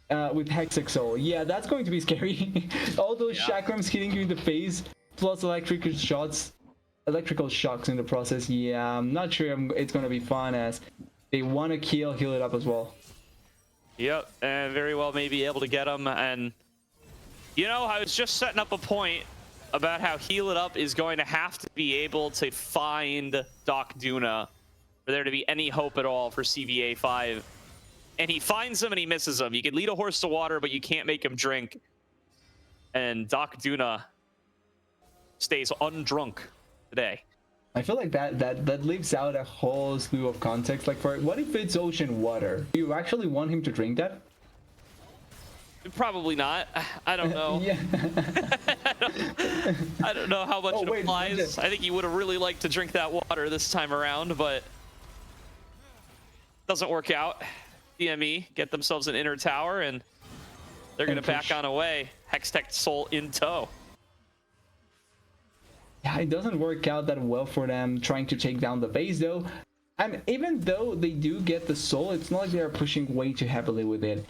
Hexaxol. Yeah, that's going to be scary. All those chakrams hitting you in the face, plus electrical shocks in the process. Yeah, I'm not sure it's going to be fun, as they want to Heal It Up as well. Yep, and very well may be able to get him. And, you know, I was just setting up a point about how Heal It Up is going to have to be able to find Doc Duna for there to be any hope at all for CVA 5. And he finds him and he misses him. You can lead a horse to water, but you can't make him drink. And Doc Duna stays undrunk today. I feel like that leaves out a whole slew of context. Like, for what if it's ocean water? Do you actually want him to drink that? Probably not. I don't know. Yeah. I don't know how much it applies. I think he would have really liked to drink that water this time around, but doesn't work out. DME get themselves an inner tower, and they're going to back on away. Hextech Soul in tow. Yeah, it doesn't work out that well for them trying to take down the base, though. And even though they do get the soul, it's not like they are pushing way too heavily with it.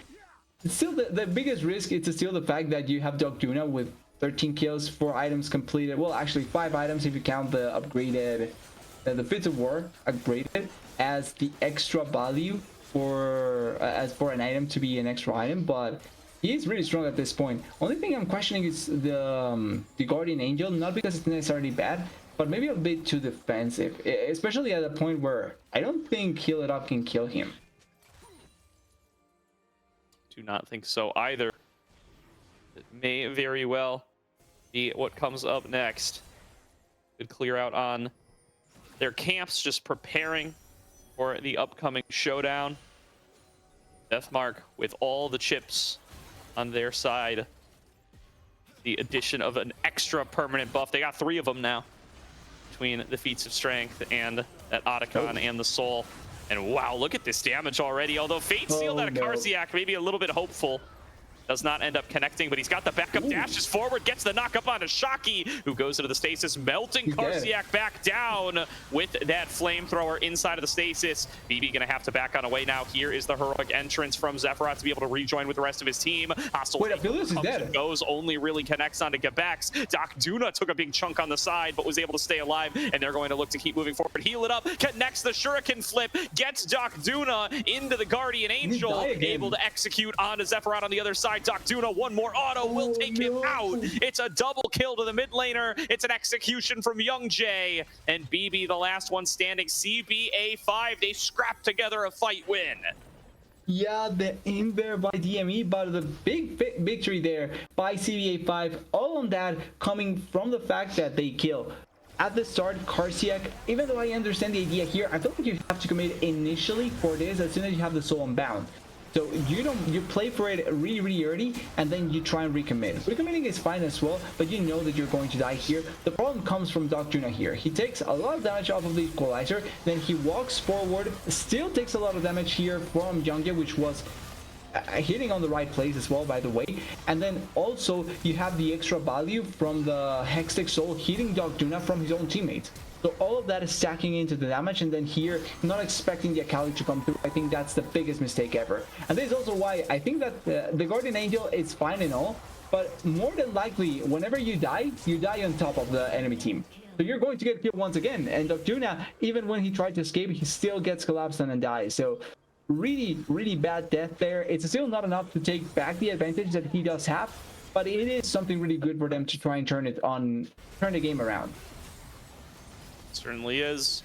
It's still the biggest risk is still the fact that you have Doc Juna with 13 kills, 4 items completed. Well, actually 5 items if you count the upgraded, the Fits of War upgraded as the extra value for as for an item to be an extra item. But he is really strong at this point. Only thing I'm questioning is the Guardian Angel, not because it's necessarily bad, but maybe a bit too defensive, especially at a point where I don't think Heal It Up can kill him. Do not think so either. It may very well be what comes up next. Could clear out on their camps, just preparing for the upcoming showdown. DeathMark with all the chips on their side. The addition of an extra permanent buff. They got 3 of them now, between the Feats of Strength and that Otacon and the Soul. And wow, look at this damage already. Although Fate sealed out of Karsiak, maybe a little bit hopeful. Does not end up connecting, but he's got the backup, dashes forward, gets the knock up onto Shocky, who goes into the stasis, melting Karziak back down with that flamethrower inside of the stasis. BB gonna have to back on away now. Here is the heroic entrance from Zephyros to be able to rejoin with the rest of his team. Hostile Aphelios is dead. goes, only really connects onto Gabex. Doc Duna took a big chunk on the side, but was able to stay alive, and they're going to look to keep moving forward. Heal it up, connects the Shuriken flip, gets Doc Duna into the Guardian Angel, able to execute onto Zephyros on the other side. Doc Duna, one more auto will take him out. It's a double kill to the mid laner. It's an execution from Young Jay, and BB, the last one standing. CBA5, they scrap together a fight win. Yeah, the in there by DME, but the big victory there by CBA5. All on that coming from the fact that they kill at the start Karziak. Even though I understand the idea here, I don't think you have to commit initially for this as soon as you have the soul unbound. So you play for it really early, and then you try and recommit. Recommitting is fine as well, but you know that you're going to die here. The problem comes from Doc Juna here. He takes a lot of damage off of the equalizer, then he walks forward, still takes a lot of damage here from Youngja, which was hitting on the right place as well, by the way. And then also you have the extra value from the Hextech Soul hitting Doc Juna from his own teammates. So all of that is stacking into the damage, and then here, not expecting the Akali to come through. I think that's the biggest mistake ever. And this is also why I think that the Guardian Angel is fine and all, but more than likely, whenever you die on top of the enemy team. So you're going to get killed once again. And Doctuna, even when he tried to escape, he still gets collapsed and then dies. So really bad death there. It's still not enough to take back the advantage that he does have, but it is something really good for them to try and turn the game around. Certainly is.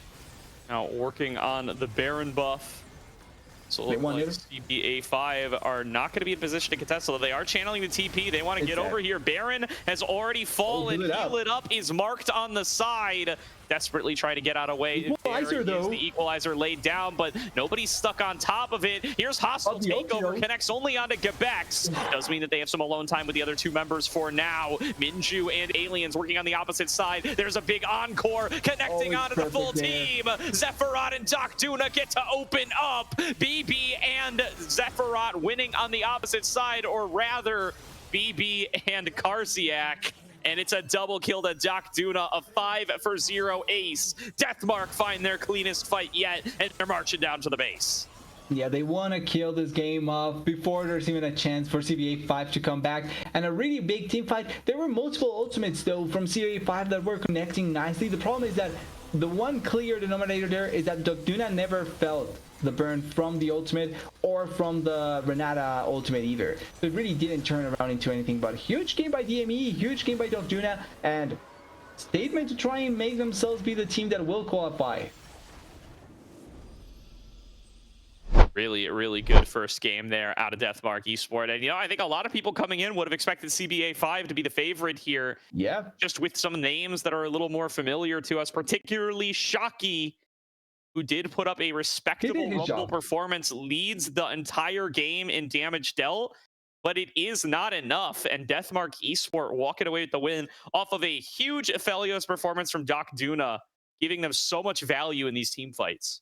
Now working on the Baron buff. So it looks like CBA5 are not going to be in position to contest, so they are channeling the TP. They want to get over here. Baron has already fallen. Heal it up is marked on the side. Desperately trying to get out of way. Equalizer, though. The equalizer laid down, but nobody's stuck on top of it. Here's hostile takeover. Connects only onto Gabex. Does mean that they have some alone time with the other two members for now. Minju and Aliens working on the opposite side. There's a big encore connecting onto the full team. Zephyros and Doc Duna get to open up. BB and Zephyros winning on the opposite side, or rather BB and Karziak. And it's a double kill to Doc Duna, a 5-for-0 ace. DeathMark find their cleanest fight yet, and they're marching down to the base. Yeah, they want to kill this game off before there's even a chance for CBA5 to come back. And a really big team fight. There were multiple ultimates, though, from CBA5 that were connecting nicely. The problem is that the one clear denominator there is that Doc Duna never felt the burn from the ultimate or from the Renata ultimate either. So it really didn't turn around into anything, but huge game by DME, huge game by Doc Duna, and statement to try and make themselves be the team that will qualify. Really good first game there out of DeathMark Esport. And, I think a lot of people coming in would have expected CBA5 to be the favorite here. Yeah. Just with some names that are a little more familiar to us, particularly Shocky, who did put up a respectable Rumble performance, leads the entire game in damage dealt, but it is not enough. And DeathMark Esport walking away with the win off of a huge Aphelios performance from Doc Duna, giving them so much value in these team fights.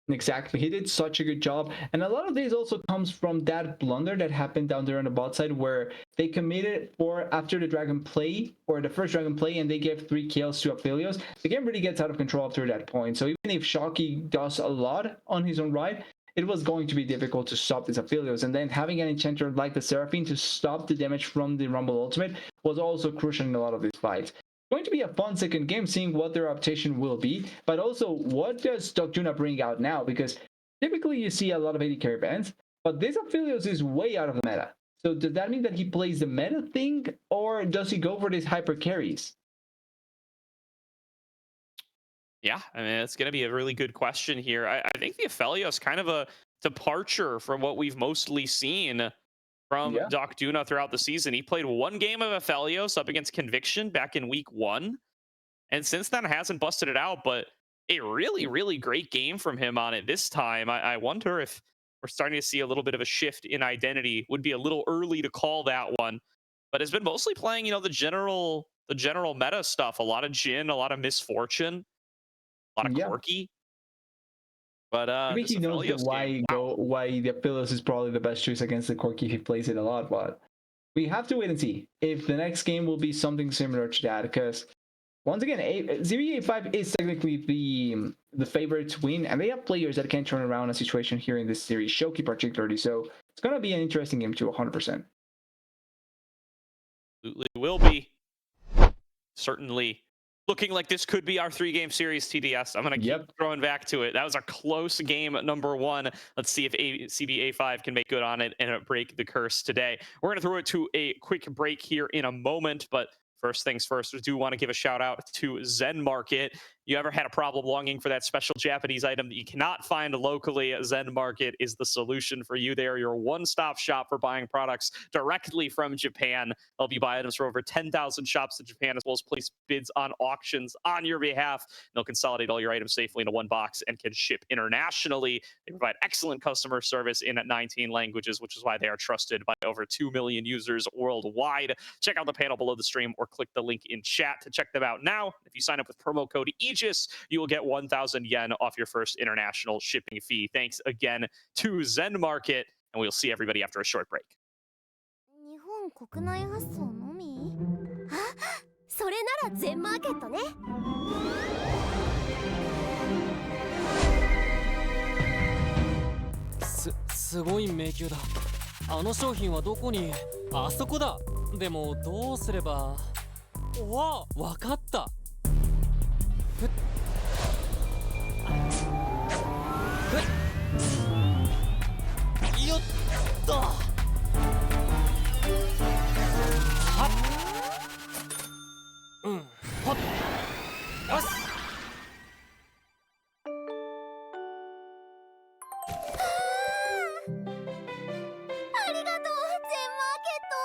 Exactly, he did such a good job, and a lot of this also comes from that blunder that happened down there on the bot side, where they committed for after the dragon play, or the first dragon play, and they gave 3 kills to Aphelios. The game really gets out of control after that point. So even if Shocky does a lot on his own right, it was going to be difficult to stop this Aphelios, and then having an enchanter like the Seraphine to stop the damage from the Rumble ultimate was also crucial in a lot of these fights. Going to be a fun second game, seeing what their adaptation will be, but also what does Doc Duna bring out now, because typically you see a lot of AD carry bans, but this Aphelios is way out of the meta. So does that mean that he plays the meta thing, or does he go for these hyper carries? Yeah, I mean, it's going to be a really good question here. I think the Aphelios kind of a departure from what we've mostly seen from Doc Duna throughout the season. He played 1 game of Aphelios up against Conviction back in week 1, and since then hasn't busted it out, but a really great game from him on it this time. I wonder if we're starting to see a little bit of a shift in identity. Would be a little early to call that one, but has been mostly playing, the general meta stuff. A lot of Jhin, a lot of Misfortune, a lot of Quirky. But Maybe this he knows that Aphelios game, wow. why the Aphelios is probably the best choice against the Corki if he plays it a lot, but we have to wait and see if the next game will be something similar to that, because once again, ZBA5 is technically the favorite to win, and they have players that can turn around a situation here in this series, Shoki particularly, so it's going to be an interesting game too, 100%. Absolutely will be. Certainly looking like this could be our 3-game series, TDS. I'm going to keep throwing back to it. That was a close game number 1. Let's see if CBA5 can make good on it and break the curse today. We're going to throw it to a quick break here in a moment, but first things first, we do want to give a shout out to Zen Market. You ever had a problem longing for that special Japanese item that you cannot find locally? Zen Market is the solution for you. They are your one-stop shop for buying products directly from Japan. Help you buy items from over 10,000 shops in Japan, as well as place bids on auctions on your behalf. They'll consolidate all your items safely into one box and can ship internationally. They provide excellent customer service in 19 languages, which is why they are trusted by over 2 million users worldwide. Check out the panel below the stream or click the link in chat to check them out now. If you sign up with promo code Aegis, you will get 1,000 yen off your first international shipping fee. Thanks again to Zen Market, and we'll see everybody after a short break. 日本国内発送のみ？あ、それなら全マーケットね。すごい迷宮だ。あの商品はどこに？あそこだ。でもどうすれば？わかった。よっと。はっ。はっ。よし。ありがとう、全マーケット。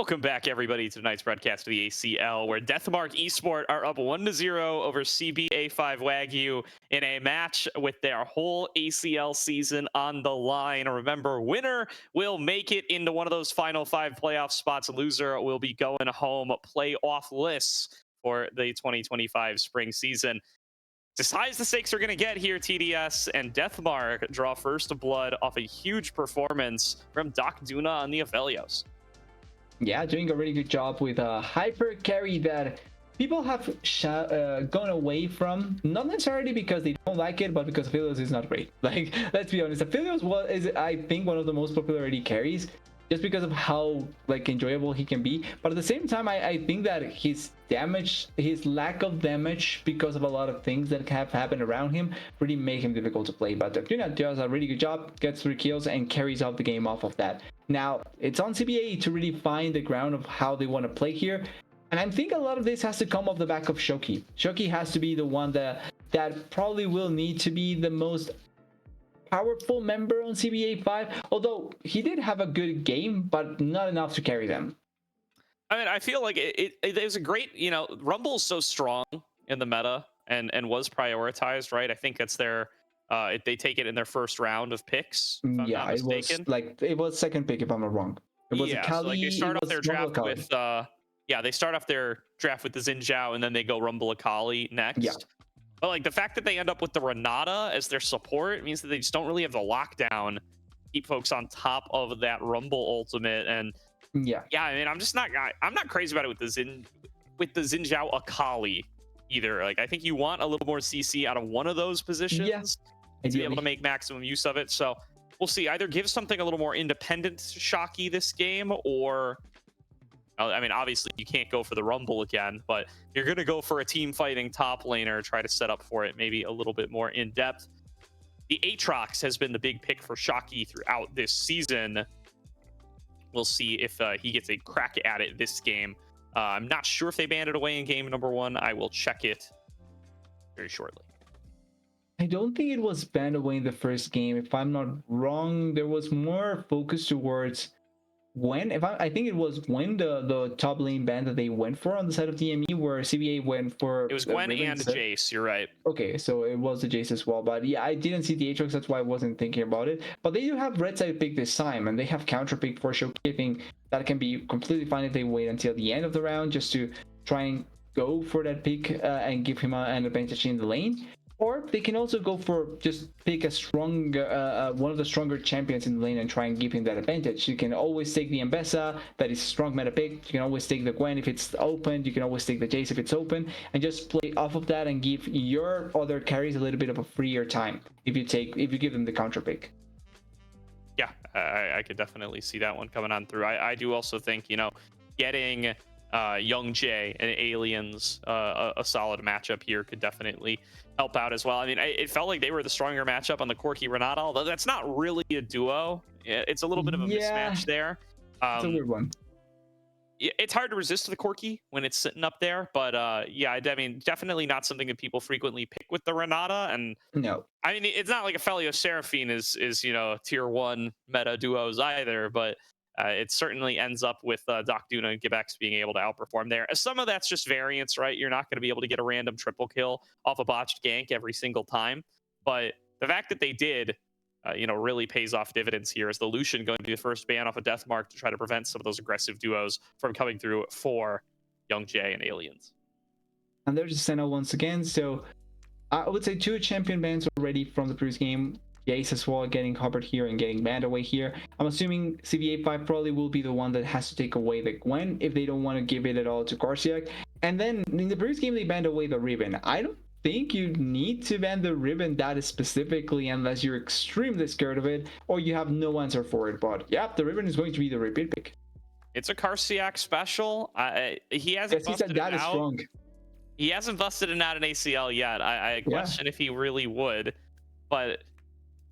Welcome back, everybody, to tonight's broadcast of the ACL, where DeathMark Esport are up 1-0 over CBA5 Wagyu in a match with their whole ACL season on the line. Remember, winner will make it into one of those final 5 playoff spots. Loser will be going home playoff-less for the 2025 spring season. As high as the stakes are going to get here, TDS and DeathMark draw first blood off a huge performance from Doc Duna on the Aphelios. Yeah, doing a really good job with a hyper carry that people have gone away from, not necessarily because they don't like it, but because Aphelios is not great. Like, let's be honest, Aphelios is, I think, one of the most popular AD carries, just because of how like enjoyable he can be. But at the same time, I think that his damage, his lack of damage because of a lot of things that have happened around him, really make him difficult to play. But Duna does a really good job, gets 3 kills and carries out the game off of that. Now it's on CBA to really find the ground of how they want to play here, and I think a lot of this has to come off the back of Shoki. Shoki has to be the one that probably will need to be the most powerful member on CBA5, although he did have a good game, but not enough to carry them. I mean, I feel like it was a great, Rumble's so strong in the meta and was prioritized, right? I think that's their, they take it in their first round of picks, if I'm not mistaken. It was second pick, if I'm not wrong. It was Kali, so like they start off their draft with, they start off their draft with the Xin Zhao, and then they go Rumble Akali next. Yeah. But like the fact that they end up with the Renata as their support means that they just don't really have the lockdown, keep folks on top of that Rumble ultimate. And I mean, I'm not crazy about it with the Xin Zhao Akali either. Like, I think you want a little more CC out of one of those positions to be able to make maximum use of it. So we'll see. Either give something a little more independent to Shocky this game, or I mean, obviously you can't go for the Rumble again, but you're going to go for a team fighting top laner, try to set up for it maybe a little bit more in depth. The Aatrox has been the big pick for Shocky throughout this season. We'll see if he gets a crack at it this game. I'm not sure if they banned it away in game number 1. I will check it very shortly. I don't think it was banned away in the first game. If I'm not wrong, there was more focus towards when, I think it was when the top lane ban that they went for on the side of DME, where CBA went for. It was Gwen and Jace, you're right. Okay, so it was the Jace as well. But yeah, I didn't see the Aatrox, that's why I wasn't thinking about it. But they do have red side pick this time, and they have counter pick for Shoki. I think that can be completely fine if they wait until the end of the round just to try and go for that pick and give him an advantage in the lane. Or they can also go for just pick a stronger, one of the stronger champions in the lane and try and give him that advantage. You can always take the Ambessa, that is strong meta pick. You can always take the Gwen if it's open. You can always take the Jace if it's open, and just play off of that and give your other carries a little bit of a freer time if you give them the counter pick. Yeah, I could definitely see that one coming on through. I do also think, getting Young Jay and Aliens a solid matchup here could definitely help out as well. I mean, it felt like they were the stronger matchup on the Corki Renata, although that's not really a duo. It's a little bit of a mismatch there. It's a weird one. It's hard to resist the Corki when it's sitting up there, but I mean, definitely not something that people frequently pick with the Renata. And no, I mean, it's not like Aphelios Seraphine is tier 1 meta duos either, but it certainly ends up with Doc Duna and Gibex being able to outperform there. Some of that's just variance, right? You're not going to be able to get a random triple kill off a botched gank every single time. But the fact that they did, really pays off dividends here, as the Lucian going to be the first ban off a DeathMark to try to prevent some of those aggressive duos from coming through for Young Jay and Aliens. And there's Senna once again. So I would say 2 champion bans already from the previous game. Jace as well getting covered here and getting banned away here. I'm assuming CBA5 probably will be the one that has to take away the Gwen if they don't want to give it at all to Karsiak. And then in the previous game they banned away the Ribbon. I don't think you need to ban the Ribbon that specifically unless you're extremely scared of it or you have no answer for it. But yeah, the Ribbon is going to be the repeat pick. It's a Karsiak special. He hasn't busted it out. Strong. He hasn't busted it out in ACL yet. I question if he really would, but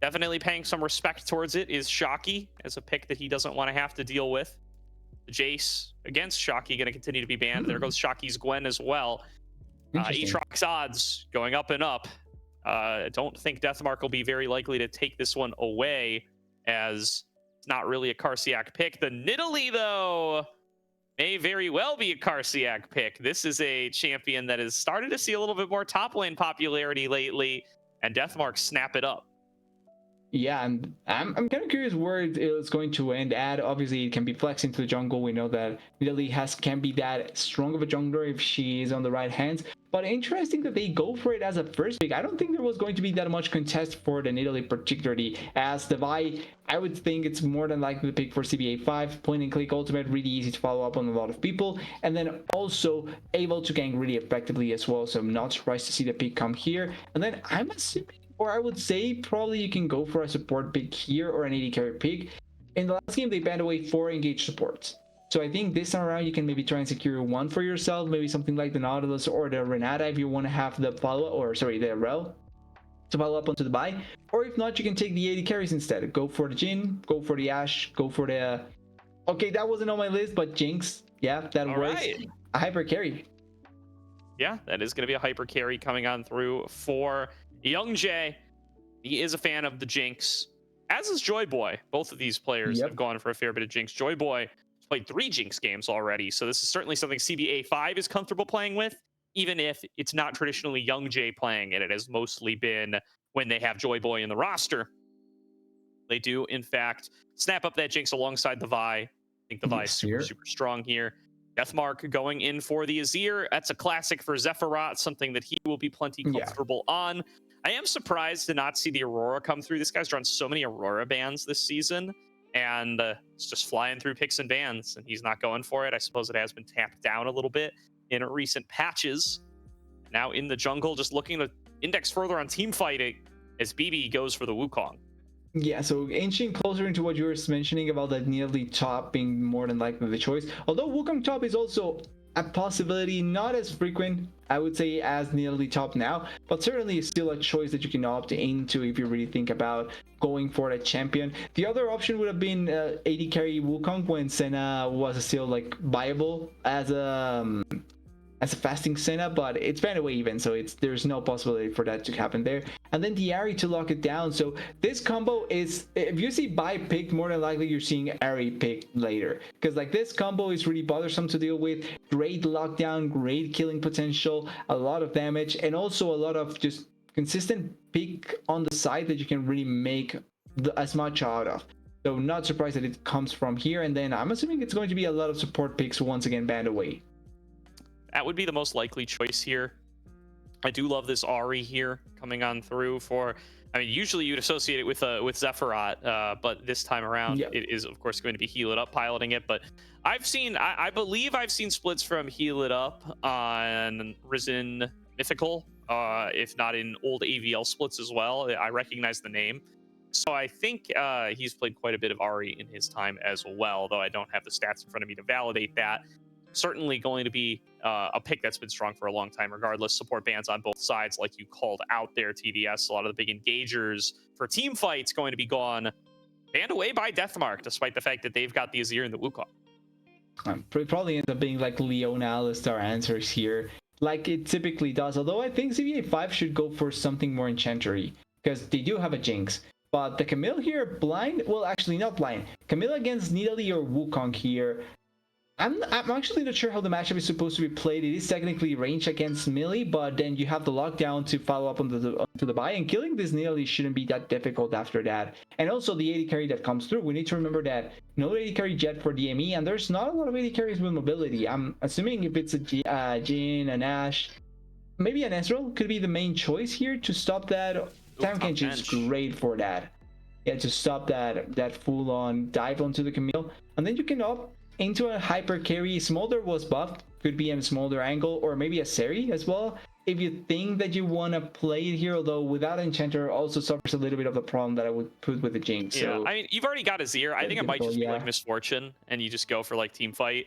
definitely paying some respect towards it is Shocky as a pick that he doesn't want to have to deal with. The Jace against Shocky going to continue to be banned. There goes Shocky's Gwen as well. Aatrox odds going up and up. I don't think DeathMark will be very likely to take this one away, as it's not really a Karsiak pick. The Nidalee, though, may very well be a Karsiak pick. This is a champion that has started to see a little bit more top lane popularity lately, and DeathMark snap it up. Yeah, and I'm kind of curious where it's going to end at. Obviously, it can be flexed into the jungle. We know that Lily can be that strong of a jungler if she is on the right hands. But interesting that they go for it as a first pick. I don't think there was going to be that much contest for the Nidalee, particularly as the Vi. I would think it's more than likely the pick for CBA 5. Point and click ultimate, really easy to follow up on a lot of people. And then also able to gank really effectively as well. So I'm not surprised to see the pick come here. And then I'm assuming, or I would say probably you can go for a support pick here or an AD carry pick. In the last game, they banned away 4 engaged supports. So I think this time around, you can maybe try and secure one for yourself, maybe something like the Nautilus or the Renata if you want to have the follow-up, or sorry, the Rel to follow up onto the buy. Or if not, you can take the AD carries instead. Go for the Jhin, go for the Ashe, go for the... Okay, that wasn't on my list, but Jinx, yeah, that All was right. a hyper carry. Yeah, that is going to be a hyper carry coming on through for Young Jay. He is a fan of the Jinx, as is Joy Boy. Both of these players have gone for a fair bit of Jinx. Joy Boy has played 3 Jinx games already, so this is certainly something CBA 5 is comfortable playing with, even if it's not traditionally Young Jay playing it. It has mostly been when they have Joy Boy in the roster. They do, in fact, snap up that Jinx alongside the Vi. I think the Vi is super strong here. DeathMark going in for the Azir. That's a classic for Zephyrat, something that he will be plenty comfortable on. I am surprised to not see the Aurora come through. This guy's drawn so many Aurora bans this season, and it's just flying through picks and bans, and he's not going for it. I suppose it has been tapped down a little bit in recent patches. Now in the jungle, just looking to index further on team fighting as BB goes for the Wukong. Yeah, so inching closer into what you were mentioning about that Nidalee top being more than likely the choice. Although Wukong top is also a possibility, not as frequent, I would say, as Nidalee top now, but certainly still a choice that you can opt into if you really think about going for a champion. The other option would have been AD carry Wukong when Senna was still like viable as a fasting Senna, but it's banned away even, so there's no possibility for that to happen there. And then the Ahri to lock it down. So this combo is, if you see Bai picked, more than likely you're seeing Ahri picked later, because like this combo is really bothersome to deal with. Great lockdown, great killing potential, a lot of damage, and also a lot of just consistent pick on the side that you can really make as much out of. So not surprised that it comes from here. And then I'm assuming it's going to be a lot of support picks once again banned away. That would be the most likely choice here. I do love this Ahri here coming on through for... I mean, usually you'd associate it with Zephyrat, but this time around it is, of course, going to be Heal It Up piloting it. But I've seen... I believe I've seen splits from Heal It Up on Risen Mythical, if not in old AVL splits as well. I recognize the name. So I think he's played quite a bit of Ahri in his time as well, though I don't have the stats in front of me to validate that. Certainly going to be a pick that's been strong for a long time regardless. Support bans on both sides, like you called out there, TDS. A lot of the big engagers for team fights going to be gone, banned away by DeathMark, despite the fact that they've got the Azir and the Wukong. It probably ends up being like Leona Alistar answers here, like it typically does. Although I think CBA 5 should go for something more enchantery, because they do have a Jinx. But the Camille here, blind? Well, actually not blind. Camille against Nidalee or Wukong here. I'm actually not sure how the matchup is supposed to be played. It is technically range against melee, but then you have the lockdown to follow up onto the buy, and killing this Nidalee shouldn't be that difficult after that. And also the AD carry that comes through. We need to remember that no AD carry jet for DME, and there's not a lot of AD carries with mobility. I'm assuming if it's a Jhin, an Ashe, maybe an Ezreal could be the main choice here to stop that. Tankage is great for that. Yeah, to stop that full-on dive onto the Camille, and then you can opt into a hyper carry. Smolder was buffed, could be a Smolder angle, or maybe a Seri as well if you think that you want to play it here, although without Enchanter also suffers a little bit of the problem that I would put with the Jinx. Yeah, so I mean, you've already got Azir. I think it might just be like Misfortune, and you just go for like team fight.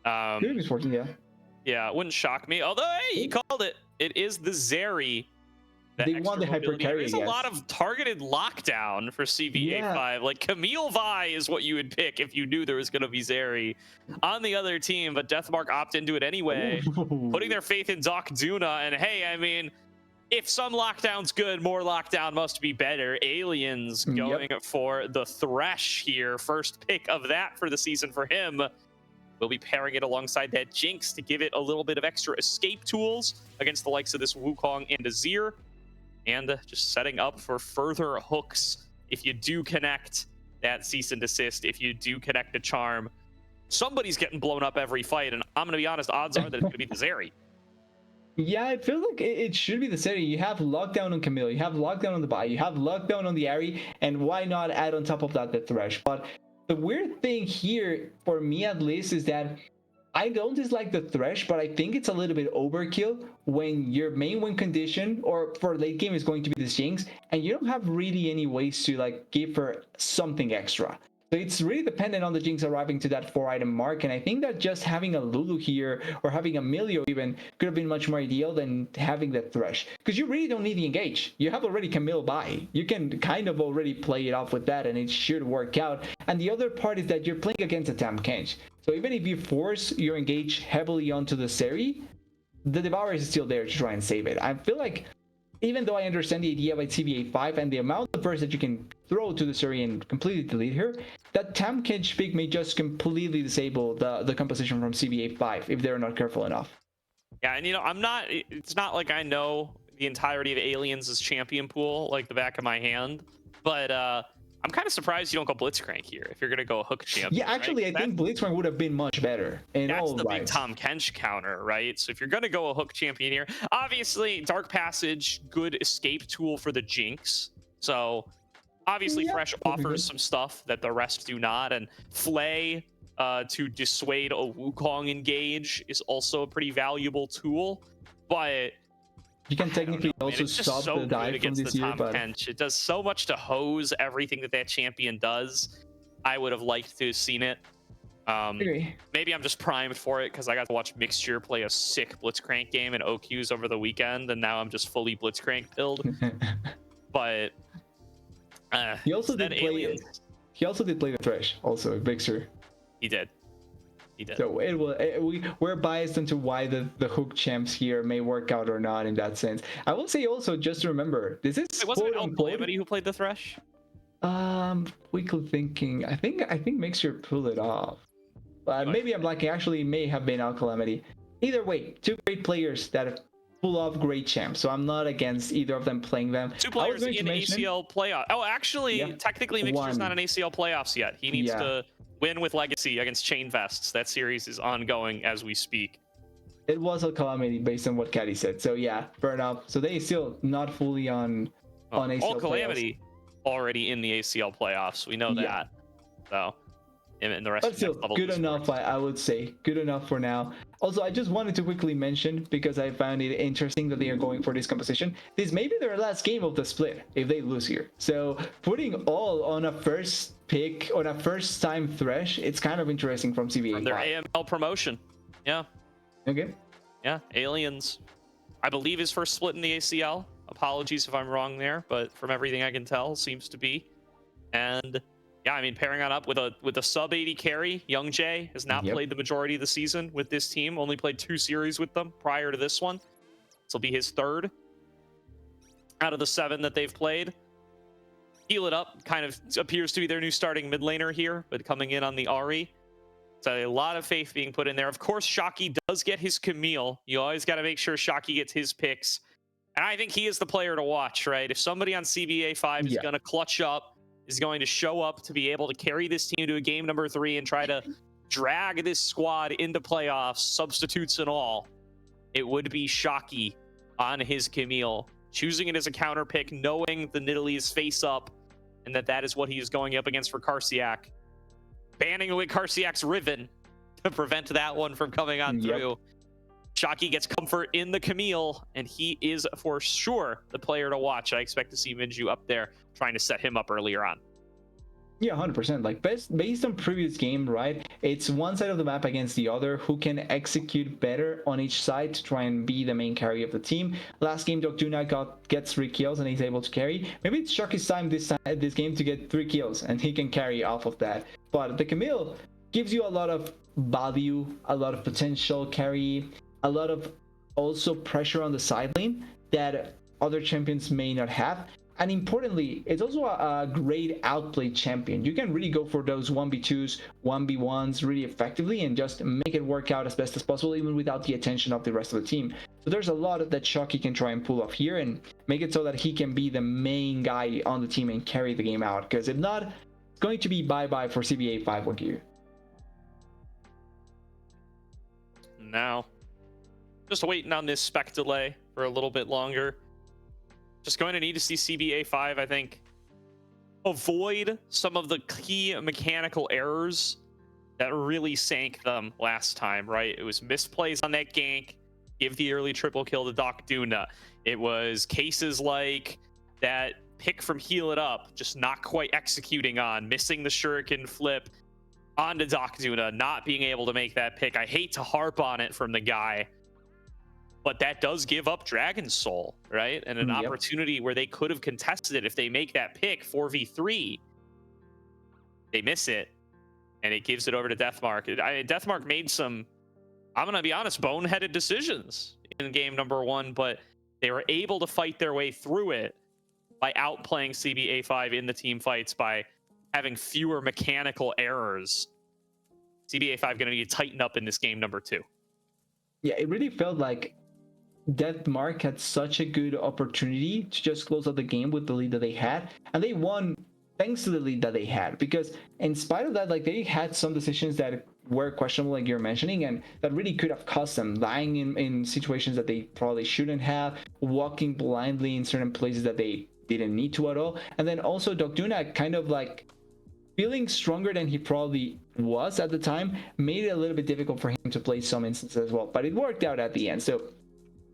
Misfortune, yeah. Yeah, it wouldn't shock me. Although, hey, you called it. It is the Zeri. They want the hyper carry. There's a lot of targeted lockdown for CBA 5. Like Camille Vi is what you would pick if you knew there was going to be Zeri on the other team, but DeathMark opt into it anyway, putting their faith in Doc Duna. And hey, I mean, if some lockdown's good, more lockdown must be better. Aliens going for the Thresh here. First pick of that for the season for him. We'll be pairing it alongside that Jinx to give it a little bit of extra escape tools against the likes of this Wukong and Azir. And just setting up for further hooks if you do connect that cease and desist, if you do connect a charm. Somebody's getting blown up every fight, and I'm going to be honest, odds are that it's going to be the Zeri. Yeah, it feels like it should be the Zeri. You have lockdown on Camille, you have lockdown on the Bai, you have lockdown on the Ahri, and why not add on top of that the Thresh? But the weird thing here, for me at least, is that I don't dislike the Thresh, but I think it's a little bit overkill when your main win condition or for late game is going to be the Jinx, and you don't have really any ways to like give her something extra. So it's really dependent on the Jinx arriving to that 4-item mark, and I think that just having a Lulu here or having a Milio even could have been much more ideal than having the Thresh, because you really don't need the engage. You have already Camille by. You can kind of already play it off with that, and it should work out. And the other part is that you're playing against a Tahm Kench. So even if you force your engage heavily onto the Zeri, the Devourer is still there to try and save it. I feel like, even though I understand the idea by CBA5 and the amount of burst that you can throw to the Zeri and completely delete her, that Tahm Kench pick may just completely disable the composition from CBA5 if they're not careful enough. Yeah, and it's not like I know the entirety of Aliens' champion pool like the back of my hand, but I'm kind of surprised you don't go Blitzcrank here if you're going to go hook champion. Yeah, actually, right? I think Blitzcrank would have been much better. That's the big Tahm Kench counter, right? So if you're going to go a hook champion here, obviously Dark Passage, good escape tool for the Jinx. So obviously Fresh offers some stuff that the rest do not, and Flay to dissuade a Wukong engage is also a pretty valuable tool, but you can technically also stop the dive from this year, but Kench. It does so much to hose everything that champion does. I would have liked to have seen it. Maybe I'm just primed for it because I got to watch Mixture play a sick Blitzcrank game in OQs over the weekend, and now I'm just fully Blitzcrank pilled. But he also did play. He also did play the Thresh, also Mixture. He did. He did. So we're biased into why the hook champs here may work out or not in that sense. I will say also, just remember, this is wasn't it Calamity who played the Thresh? Quickly thinking, I think Mixture pulled it off. Maybe I'm lucky. Actually, may have been Calamity. Either way, two great players that pull off great champs. So I'm not against either of them playing them. Two players in ACL playoff. Oh, actually, technically, Mixture's not in ACL playoffs yet. He needs to win with Legacy against Chain Vests. That series is ongoing as we speak. It was a Calamity based on what Caddy said. So yeah, fair enough. So they still not fully on ACL all Calamity already in the ACL playoffs. We know that. So, and the rest but still, good enough, I would say. Good enough for now. Also, I just wanted to quickly mention, because I found it interesting that they are going for this composition, this may be their last game of the split if they lose here. So putting all on a first pick, on a first time Thresh, it's kind of interesting from CBA. From their AML promotion. Yeah. Okay. Yeah, Aliens, I believe his first split in the ACL. Apologies if I'm wrong there, but from everything I can tell, seems to be. And yeah, I mean, pairing on up with a sub 80 carry, Young Jay has not played the majority of the season with this team. Only played 2 series with them prior to this one. This will be his 3rd out of the 7 that they've played. Heal It Up kind of appears to be their new starting mid laner here, but coming in on the Ahri. So a lot of faith being put in there. Of course, Shocky does get his Camille. You always got to make sure Shocky gets his picks. And I think he is the player to watch, right? If somebody on CBA 5 is going to clutch up, is going to show up to be able to carry this team to a game number 3 and try to drag this squad into playoffs, substitutes and all, it would be Shocky on his Camille, choosing it as a counter pick, knowing the Nidalee is face up, and that is what he is going up against for Karsiak. Banning away Karsiak's Riven to prevent that one from coming on through. Shocky gets comfort in the Camille, and he is for sure the player to watch. I expect to see Minju up there trying to set him up earlier on. Yeah, 100%. Like based on previous game, right? It's one side of the map against the other who can execute better on each side to try and be the main carry of the team. Last game, Doctuna gets 3 kills and he's able to carry. Maybe it's Shocky's time this game to get 3 kills and he can carry off of that. But the Camille gives you a lot of value, a lot of potential carry, a lot of also pressure on the side lane that other champions may not have. And importantly, it's also a great outplay champion. You can really go for those 1v2s, 1v1s really effectively and just make it work out as best as possible, even without the attention of the rest of the team. So there's a lot that Shocky can try and pull off here and make it so that he can be the main guy on the team and carry the game out. Because if not, it's going to be bye-bye for CBA5 Wagyu. Now, just waiting on this spec delay for a little bit longer. Just going to need to see CBA5, I think, avoid some of the key mechanical errors that really sank them last time, right? It was misplays on that gank, give the early triple kill to Doc Duna. It was cases like that pick from Heal It Up, just not quite executing on, missing the shuriken flip onto Doc Duna, not being able to make that pick. I hate to harp on it from the guy, but that does give up Dragon's Soul, right? And an opportunity where they could have contested it if they make that pick 4v3. They miss it, and it gives it over to DeathMark. DeathMark made some, I'm going to be honest, boneheaded decisions in game number 1, but they were able to fight their way through it by outplaying CBA5 in the team fights, by having fewer mechanical errors. CBA5 going to need to tighten up in this game number 2. Yeah, it really felt like DeathMark had such a good opportunity to just close out the game with the lead that they had, and they won thanks to the lead that they had, because in spite of that, like, they had some decisions that were questionable, like you're mentioning, and that really could have cost them, lying in situations that they probably shouldn't have, walking blindly in certain places that they didn't need to at all. And then also Doc Duna kind of like feeling stronger than he probably was at the time made it a little bit difficult for him to play some instances as well, but it worked out at the end. So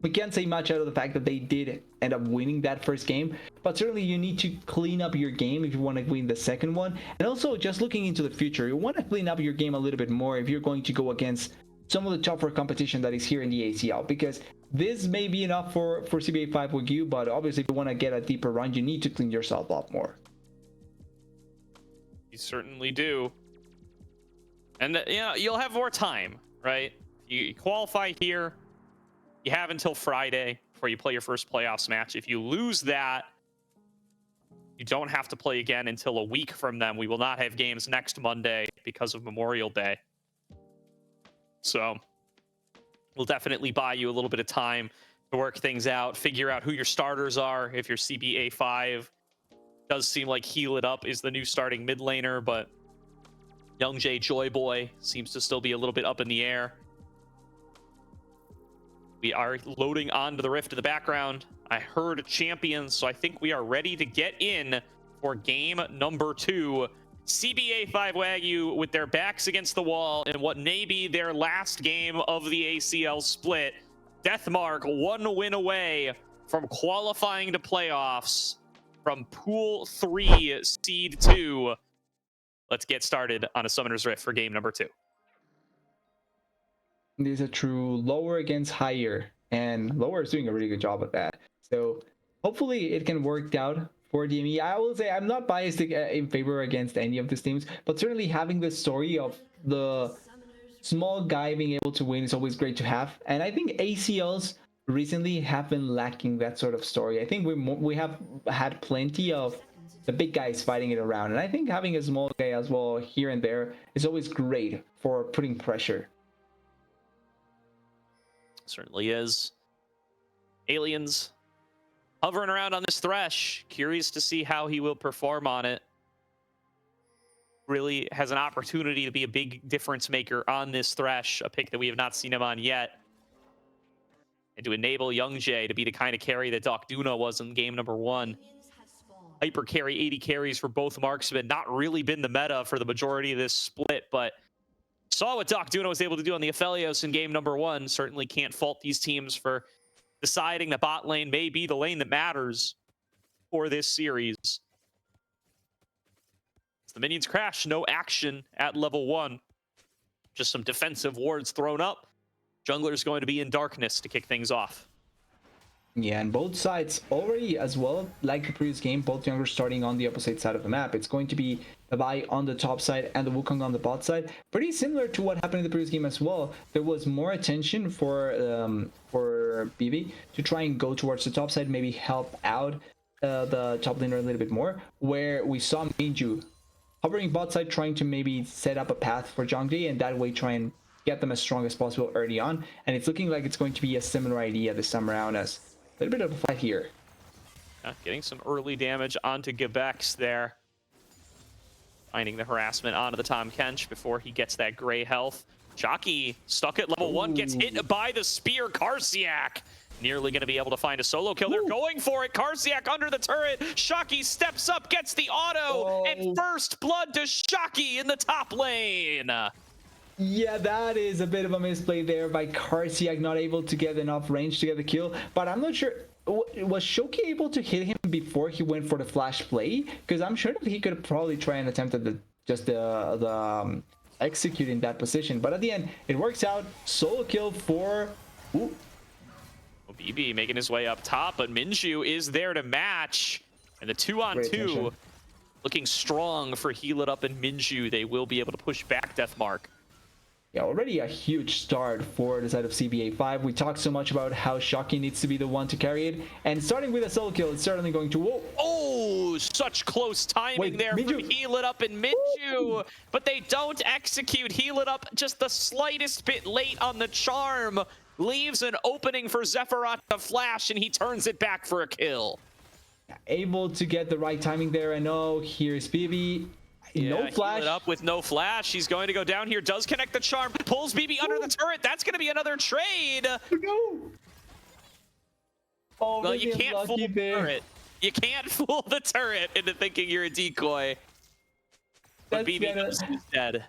we can't say much out of the fact that they did end up winning that first game, but certainly you need to clean up your game if you want to win the second one. And also, just looking into the future, you want to clean up your game a little bit more if you're going to go against some of the tougher competition that is here in the ACL, because this may be enough for CBA5 Wagyu, but obviously if you want to get a deeper run, you need to clean yourself up more. You certainly do. And you'll have more time, right? You qualify here, you have until Friday before you play your first playoffs match. If you lose that, you don't have to play again until a week from then. We will not have games next Monday because of Memorial Day. So we'll definitely buy you a little bit of time to work things out, figure out who your starters are. If your CBA5 does seem like Heal It Up is the new starting mid laner, but Young J Joy Boy seems to still be a little bit up in the air. We are loading onto the Rift in the background. I heard champions, so I think we are ready to get in for game number 2. CBA5 Wagyu with their backs against the wall in what may be their last game of the ACL split. DeathMark 1 win away from qualifying to playoffs from Pool 3, Seed 2. Let's get started on a Summoner's Rift for game number 2. It is a true lower against higher, and lower is doing a really good job at that. So hopefully it can work out for DME. I will say I'm not biased in favor against any of these teams, but certainly having the story of the small guy being able to win is always great to have. And I think ACLs recently have been lacking that sort of story. I think we have had plenty of the big guys fighting it around, and I think having a small guy as well here and there is always great for putting pressure. Certainly is. Aliens hovering around on this Thresh. Curious to see how he will perform on it. Really has an opportunity to be a big difference maker on this Thresh, a pick that we have not seen him on yet. And to enable Young J to be the kind of carry that Doc Duna was in game number 1. Hyper carry, 80 carries for both marksmen. Not really been the meta for the majority of this split, but saw what Doc Duna was able to do on the Aphelios in game number 1. Certainly can't fault these teams for deciding that bot lane may be the lane that matters for this series. As the minions crash, no action at level 1. Just some defensive wards thrown up. Jungler's going to be in darkness to kick things off. Yeah, and both sides already as well, like the previous game, both junglers starting on the opposite side of the map. It's going to be the Vi on the top side and the Wukong on the bot side. Pretty similar to what happened in the previous game as well. There was more attention for BB to try and go towards the top side, maybe help out the top laner a little bit more, where we saw Minju hovering bot side, trying to maybe set up a path for Zhongji, and that way try and get them as strong as possible early on. And it's looking like it's going to be a similar idea this time around, as a little bit of a fight here. Getting some early damage onto Gebex there. Finding the harassment onto the Tom Kench before he gets that gray health. Shocky stuck at level 1, gets hit by the spear. Karsiak nearly going to be able to find a solo kill. They're going for it. Karsiak under the turret. Shocky steps up, gets the auto, and first blood to Shocky in the top lane. Yeah, that is a bit of a misplay there by Karsiak, not able to get enough range to get the kill. But I'm not sure, was Shoki able to hit him before he went for the flash play? Because I'm sure that he could probably try and attempt at the execute in that position. But at the end, it works out. Solo kill for... Ooh. BB making his way up top, but Minju is there to match. And the 2-on-2 looking strong for Heal It Up and Minju. They will be able to push back DeathMark. Yeah, already a huge start for the side of CBA5. We talked so much about how Shocky needs to be the one to carry it, and starting with a solo kill, it's certainly going to... Whoa. Oh, such close timing there from Heal It Up and Minju, but they don't execute. Heal It Up just the slightest bit late on the charm, leaves an opening for Zephyrat to flash, and he turns it back for a kill. Able to get the right timing there. I know, here's BB. No flash. Heal It Up with no flash. He's going to go down here. Does connect the charm. Pulls BB under the turret. That's going to be another trade. No. Oh, well, you can't fool the turret. You can't fool the turret into thinking you're a decoy. But BB knows he's dead.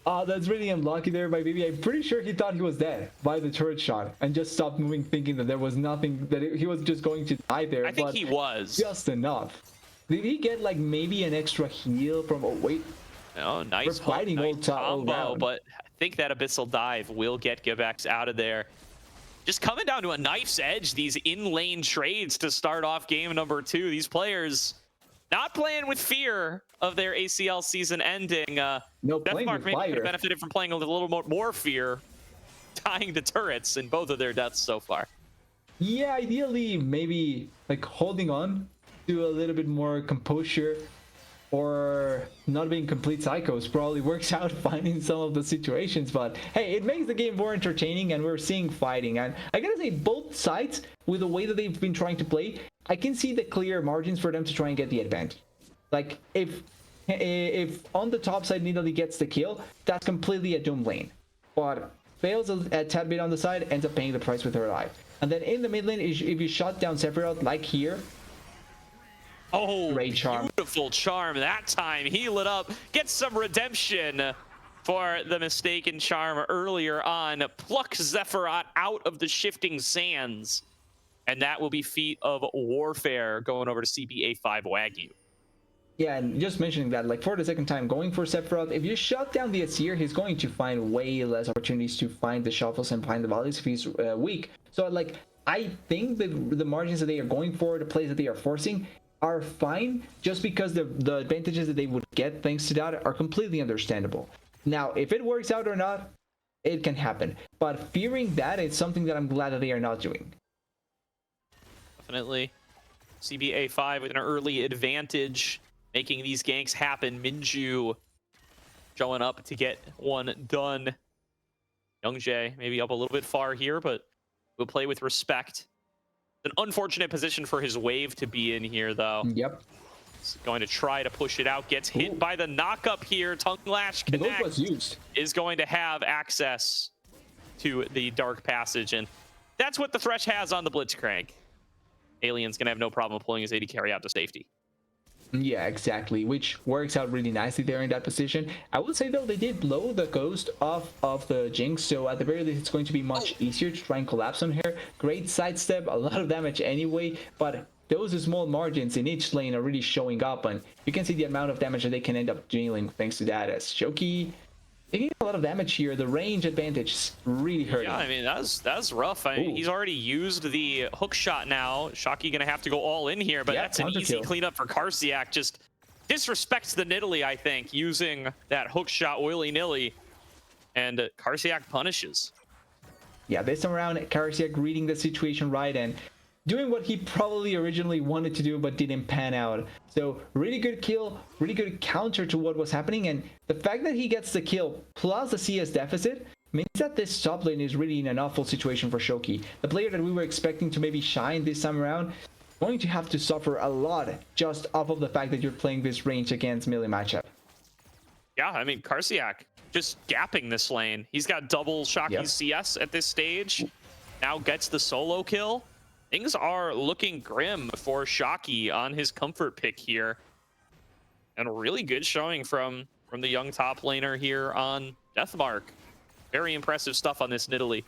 That's really unlucky there by BB. I'm pretty sure he thought he was dead by the turret shot and just stopped moving, thinking that there was nothing, that he was just going to die there. I think he was. Just enough. Did he get like maybe an extra heal from... Oh, wait. Oh, nice fighting nice combo, but I think that Abyssal Dive will get Gebex out of there. Just coming down to a knife's edge, these in-lane trades to start off game number 2. These players not playing with fear of their ACL season ending. DeathMark maybe could have benefited from playing with a little more fear, tying the turrets in both of their deaths so far. Yeah, ideally, maybe like holding on to a little bit more composure, or not being complete psychos probably works out fine in some of the situations. But hey, it makes the game more entertaining, and we're seeing fighting. And I gotta say, both sides, with the way that they've been trying to play, I can see the clear margins for them to try and get the advantage. Like if on the top side Nidalee gets the kill, that's completely a doom lane, but fails a tad bit on the side, ends up paying the price with her life. And then in the mid lane, if you shut down Sephiroth like here, great charm. Beautiful charm that time. Heal It Up, gets some redemption for the mistaken charm earlier on. Plucks Zephyrat out of the shifting sands, and that will be Feat of Warfare going over to CBA5 Wagyu. Yeah, and just mentioning that, like, for the second time, going for Sephiroth, if you shut down the Asir, he's going to find way less opportunities to find the shuffles and find the volleys if he's weak. So, like, I think that the margins that they are going for, the plays that they are forcing, are fine, just because the advantages that they would get thanks to that are completely understandable. Now, if it works out or not, it can happen. But fearing that is something that I'm glad that they are not doing. Definitely. CBA5 with an early advantage, making these ganks happen. Minju showing up to get one done. Youngjae maybe up a little bit far here, but will play with respect. An unfortunate position for his wave to be in here, though. Yep. He's going to try to push it out. Gets hit by the knock-up here. Tongue Lash Connect is going to have access to the Dark Passage, and that's what the Thresh has on the Blitzcrank. Alien's going to have no problem pulling his AD carry out to safety. Yeah, exactly, which works out really nicely there in that position. I would say, though, they did blow the ghost off of the Jinx, so at the very least, it's going to be much easier to try and collapse on her. Great sidestep, a lot of damage anyway, but those small margins in each lane are really showing up, and you can see the amount of damage that they can end up dealing thanks to that, as Shoki taking a lot of damage here. The range advantage is really hurting. Yeah, I mean, that's rough. I mean, he's already used the hook shot now. Shocky gonna have to go all in here, but that's an easy cleanup for Karsiak. Just disrespects the Nidalee, I think, using that hook shot willy-nilly, and Karsiak punishes. Yeah, this time around, Karsiak reading the situation right, and doing what he probably originally wanted to do but didn't pan out. So really good kill, really good counter to what was happening, and the fact that he gets the kill plus the CS deficit means that this top lane is really in an awful situation for Shoki. The player that we were expecting to maybe shine this time around, going to have to suffer a lot just off of the fact that you're playing this range against melee matchup. Yeah, I mean, Karsiak just gapping this lane. He's got double Shoki's CS at this stage. Now gets the solo kill. Things are looking grim for Shoki on his comfort pick here. And a really good showing from the young top laner here on DeathMark. Very impressive stuff on this Nidalee.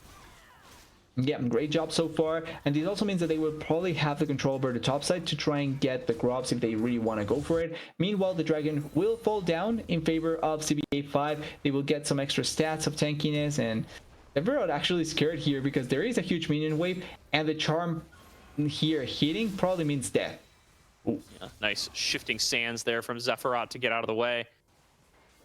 Yeah, great job so far. And this also means that they will probably have the control over the top side to try and get the grubs if they really want to go for it. Meanwhile, the dragon will fall down in favor of CBA5. They will get some extra stats of tankiness, and Everett actually scared here because there is a huge minion wave, and the charm here hitting probably means death. Yeah, nice shifting sands there from Zephyrat to get out of the way.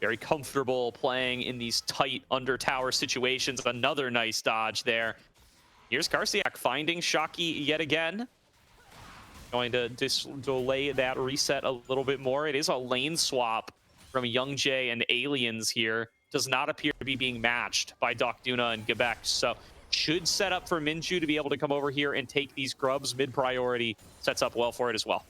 Very comfortable playing in these tight under tower situations. Another nice dodge there. Here's Karsiak finding Shoki yet again. Going to delay that reset a little bit more. It is a lane swap from Young Jae and Aliens here. Does not appear to be being matched by Duna and Gebek. So should set up for Minju to be able to come over here and take these grubs mid-priority. Sets up well for it as well.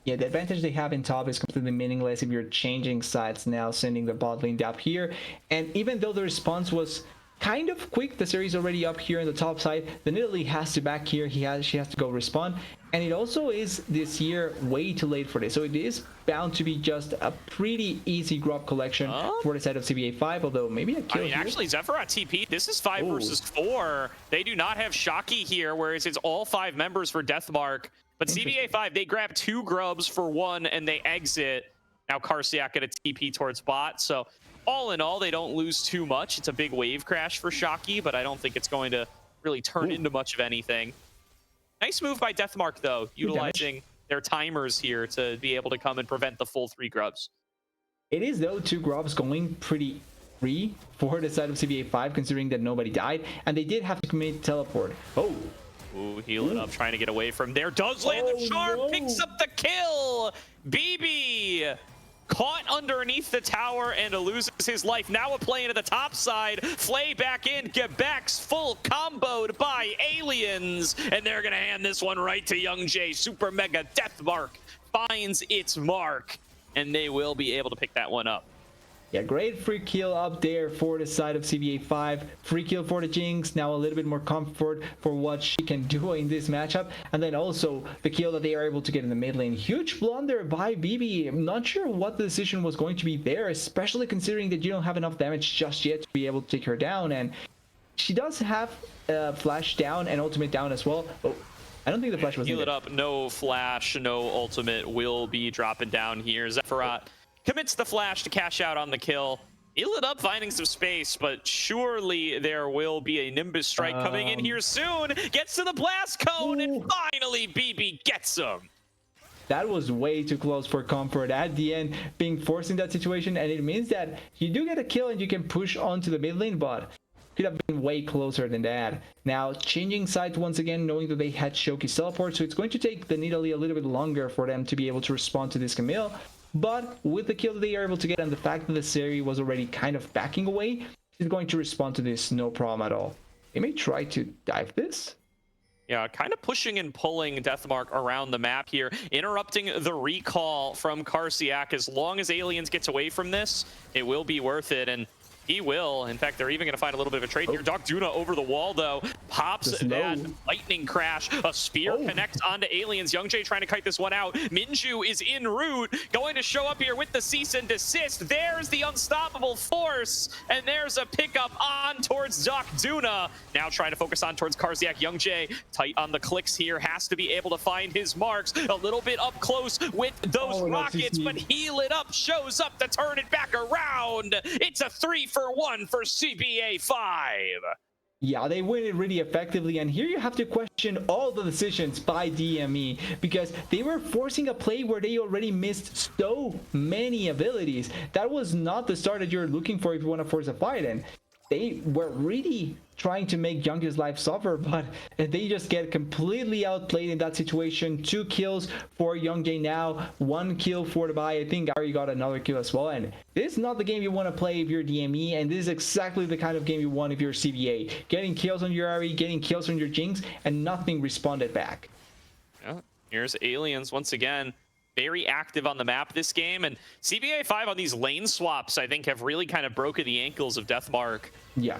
Yeah, the advantage they have in top is completely meaningless if you're changing sides now, sending the bot lane up here. And even though the response was kind of quick, the series already up here in the top side, the Nidalee has to back here. She has to go respond. And it also is this year way too late for this. So it is bound to be just a pretty easy grub collection for the side of CBA5, although maybe a kill. I mean, actually, Zephyrat TP, this is 5 versus 4. They do not have Shoki here, whereas it's all 5 members for DeathMark. But CBA5, they grab 2 grubs for 1 and they exit. Now Karsiak at a TP towards bot. So all in all, they don't lose too much. It's a big wave crash for Shoki, but I don't think it's going to really turn into much of anything. Nice move by DeathMark, though, utilizing their timers here to be able to come and prevent the full 3 grubs. It is, though, 2 grubs going pretty free for the side of CBA5, considering that nobody died, and they did have to commit teleport. Ooh, heal it up, trying to get away from there. Does land the charm, picks up the kill. BB caught underneath the tower and loses his life. Now a play into the top side. Flay back in. Gebek's full comboed by Aliens. And they're going to hand this one right to Young Jae. Super Mega DeathMark finds its mark. And they will be able to pick that one up. Yeah, great free kill up there for the side of CBA5. Free kill for the Jinx. Now a little bit more comfort for what she can do in this matchup. And then also the kill that they are able to get in the mid lane. Huge blunder by BB. I'm not sure what the decision was going to be there, especially considering that you don't have enough damage just yet to be able to take her down. And she does have flash down and ultimate down as well. I don't think the flash was heal it up. No flash, no ultimate will be dropping down here. Zephyrat commits the flash to cash out on the kill. Heal it up, finding some space, but surely there will be a Nimbus strike coming in here soon. Gets to the blast cone, and finally BB gets him. That was way too close for comfort at the end, being forced in that situation, and it means that you do get a kill and you can push onto the mid lane, but could have been way closer than that. Now, changing sides once again, knowing that they had Shoki's teleport, so it's going to take the Nidalee a little bit longer for them to be able to respond to this Camille. But with the kill that they are able to get and the fact that the series was already kind of backing away, she's going to respond to this no problem at all. They may try to dive this. Yeah, kind of pushing and pulling DeathMark around the map here, interrupting the recall from Karsiak. As long as Aliens gets away from this, it will be worth it. And he will. In fact, they're even going to find a little bit of a trade here. Duna over the wall, though, pops that lightning crash. A spear connects onto Aliens. Young Jae trying to kite this one out. Minju is en route, going to show up here with the cease and desist. There's the unstoppable force, and there's a pickup on towards Duna. Now trying to focus on towards Karsiak. Young Jae tight on the clicks here, has to be able to find his marks. A little bit up close with those rockets, but Heal It Up shows up to turn it back around. It's a 3-for-1 for CBA5. Yeah, they win it really effectively, and here you have to question all the decisions by DME because they were forcing a play where they already missed so many abilities. That was not the start that you're looking for if you want to force a fight, and they were really trying to make Youngjae's life suffer, but they just get completely outplayed in that situation. 2 kills for Youngjae now, 1 kill for the buy. I think Gary got another kill as well, and this is not the game you want to play if you're DME, and this is exactly the kind of game you want if you're CBA. Getting kills on your Ari, getting kills on your Jinx, and nothing responded back. Yeah, here's Aliens once again. Very active on the map this game, and CBA 5 on these lane swaps, I think, have really kind of broken the ankles of DeathMark. Yeah.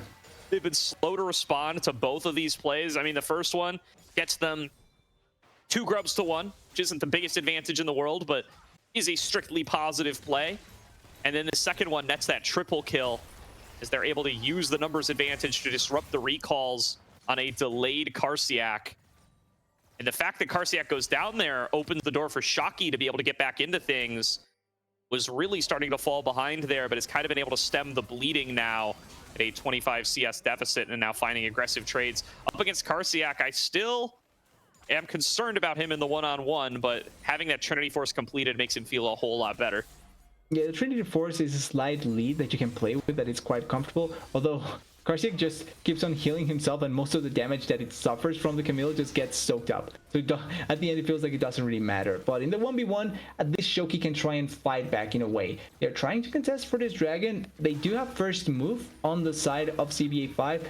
They've been slow to respond to both of these plays. I mean, the first one gets them 2 grubs to 1, which isn't the biggest advantage in the world, but is a strictly positive play. And then the second one nets that triple kill as they're able to use the numbers advantage to disrupt the recalls on a delayed Karsiak. And the fact that Karsiak goes down there opens the door for Shocky to be able to get back into things. Was really starting to fall behind there, but has kind of been able to stem the bleeding now at a 25 CS deficit and now finding aggressive trades. Up against Karsiak, I still am concerned about him in the one-on-one, but having that Trinity Force completed makes him feel a whole lot better. Yeah, the Trinity Force is a slight lead that you can play with, that it's quite comfortable, although Karsiak just keeps on healing himself, and most of the damage that it suffers from the Camille just gets soaked up. So at the end, it feels like it doesn't really matter. But in the 1v1, at least Shoki can try and fight back in a way. They're trying to contest for this dragon. They do have first move on the side of CBA 5.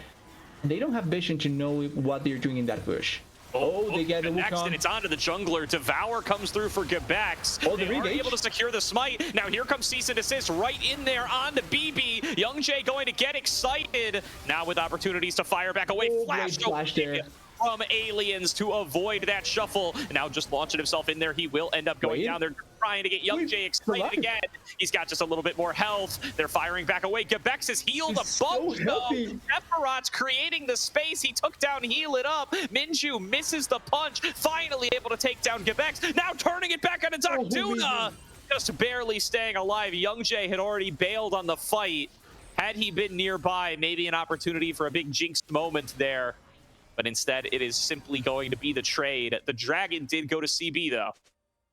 And they don't have vision to know what they're doing in that bush. Oh, they get a Wukong. And it's onto the jungler. Devour comes through for Gebex. Oh, they are able to secure the smite. Now here comes Cease and Desist right in there on the BB. Youngjae going to get excited. Now with opportunities to fire back away. Flash there from Aliens to avoid that shuffle. Now just launching himself in there. He will end up going down there, trying to get Youngjae excited again. He's got just a little bit more health. They're firing back away. Gebex is healed a bunch though. Sephiroth's creating the space. He took down Heal It Up. Minju misses the punch. Finally able to take down Gebex. Now turning it back onto Doctuna. Just barely staying alive. Youngjae had already bailed on the fight. Had he been nearby, maybe an opportunity for a big Jinx moment there. But instead, it is simply going to be the trade. The Dragon did go to CB, though.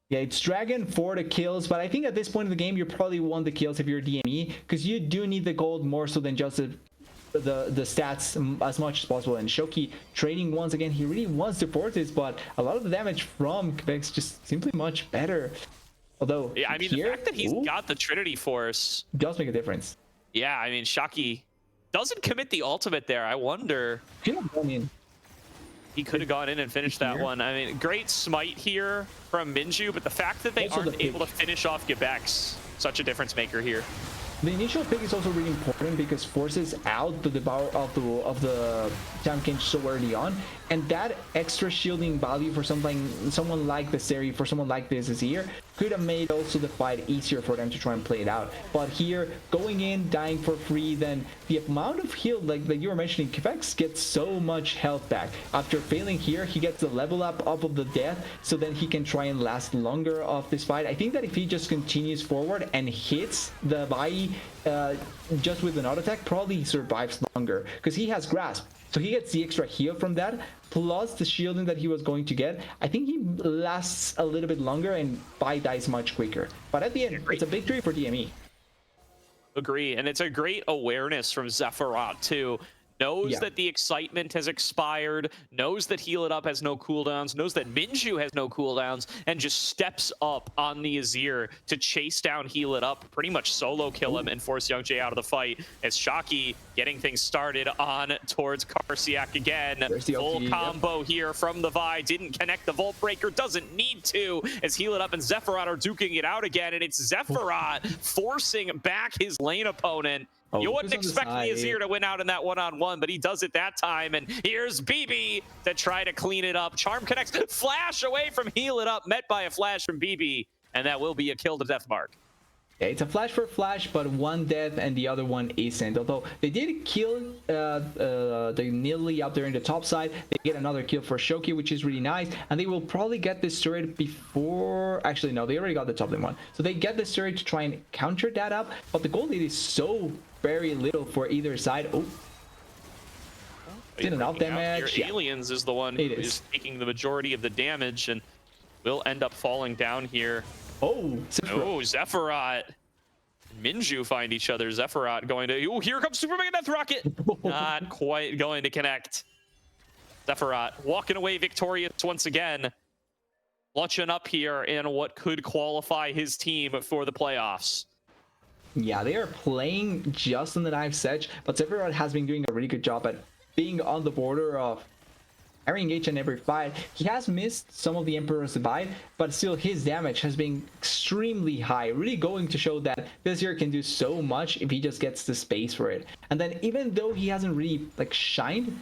Yeah, it's Dragon for the kills, but I think at this point in the game, you probably want the kills if you're DME, because you do need the gold more so than just the stats as much as possible. And Shoki trading once again, he really wants to port this, but a lot of the damage from Quebec's just simply much better. Although, yeah, I mean, the fact that he's got the Trinity Force does make a difference. Yeah, I mean, Shoki doesn't commit the ultimate there. I wonder. He could have gone in and finished that one. I mean, great smite here from Minju, but the fact that they aren't able to finish off Gebex, such a difference maker here. The initial pick is also really important because forces out the devour of the Tamkin so early on, and that extra shielding value for someone like the Seri, for someone like this Azir, could have made also the fight easier for them to try and play it out. But here, going in, dying for free, then the amount of heal, like you were mentioning, Quebex gets so much health back. After failing here, he gets the level up of the death, so then he can try and last longer of this fight. I think that if he just continues forward and hits the Bai just with an auto attack, probably survives longer because he has grasp, so he gets the extra heal from that plus the shielding that he was going to get. I think he lasts a little bit longer and Bai dies much quicker, but at the end it's a victory for DME. Agree, and it's a great awareness from Sephiroth too. Knows that the excitement has expired, knows that Heal It Up has no cooldowns, knows that Minju has no cooldowns, and just steps up on the Azir to chase down Heal It Up, pretty much solo kill him and force Youngjae out of the fight, as Shocky getting things started on towards Karsiak again. Full combo here from the Vi, didn't connect the Volt Breaker, doesn't need to, as Heal It Up and Sephiroth are duking it out again, and it's Sephiroth forcing back his lane opponent. You wouldn't expect the Azir to win out in that one-on-one, but he does it that time. And here's BB to try to clean it up. Charm connects, flash away from Heal It Up, met by a flash from BB, and that will be a kill to DeathMark. Yeah, it's a flash for flash, but one death and the other one isn't. Although they did kill the Nilly up there in the top side, they get another kill for Shoki, which is really nice. And they will probably get this turret before... Actually, no, they already got the top lane one. So they get this turret to try and counter that up, but the gold lead is so very little for either side. Oh, did enough damage. Aliens is the one who is taking the majority of the damage and will end up falling down here. Oh, Sephiroth. Minju find each other. Zephyrat going to... Oh, here comes Super Mega Death Rocket. Not quite going to connect. Zephyrat walking away victorious once again. Clutching up here in what could qualify his team for the playoffs. Yeah, they are playing just on the knife's edge, but Zephyrat has been doing a really good job at being on the border of carrying each and every fight. He has missed some of the Emperor's Divide, but still his damage has been extremely high, really going to show that this hero can do so much if he just gets the space for it. And then even though he hasn't really like shined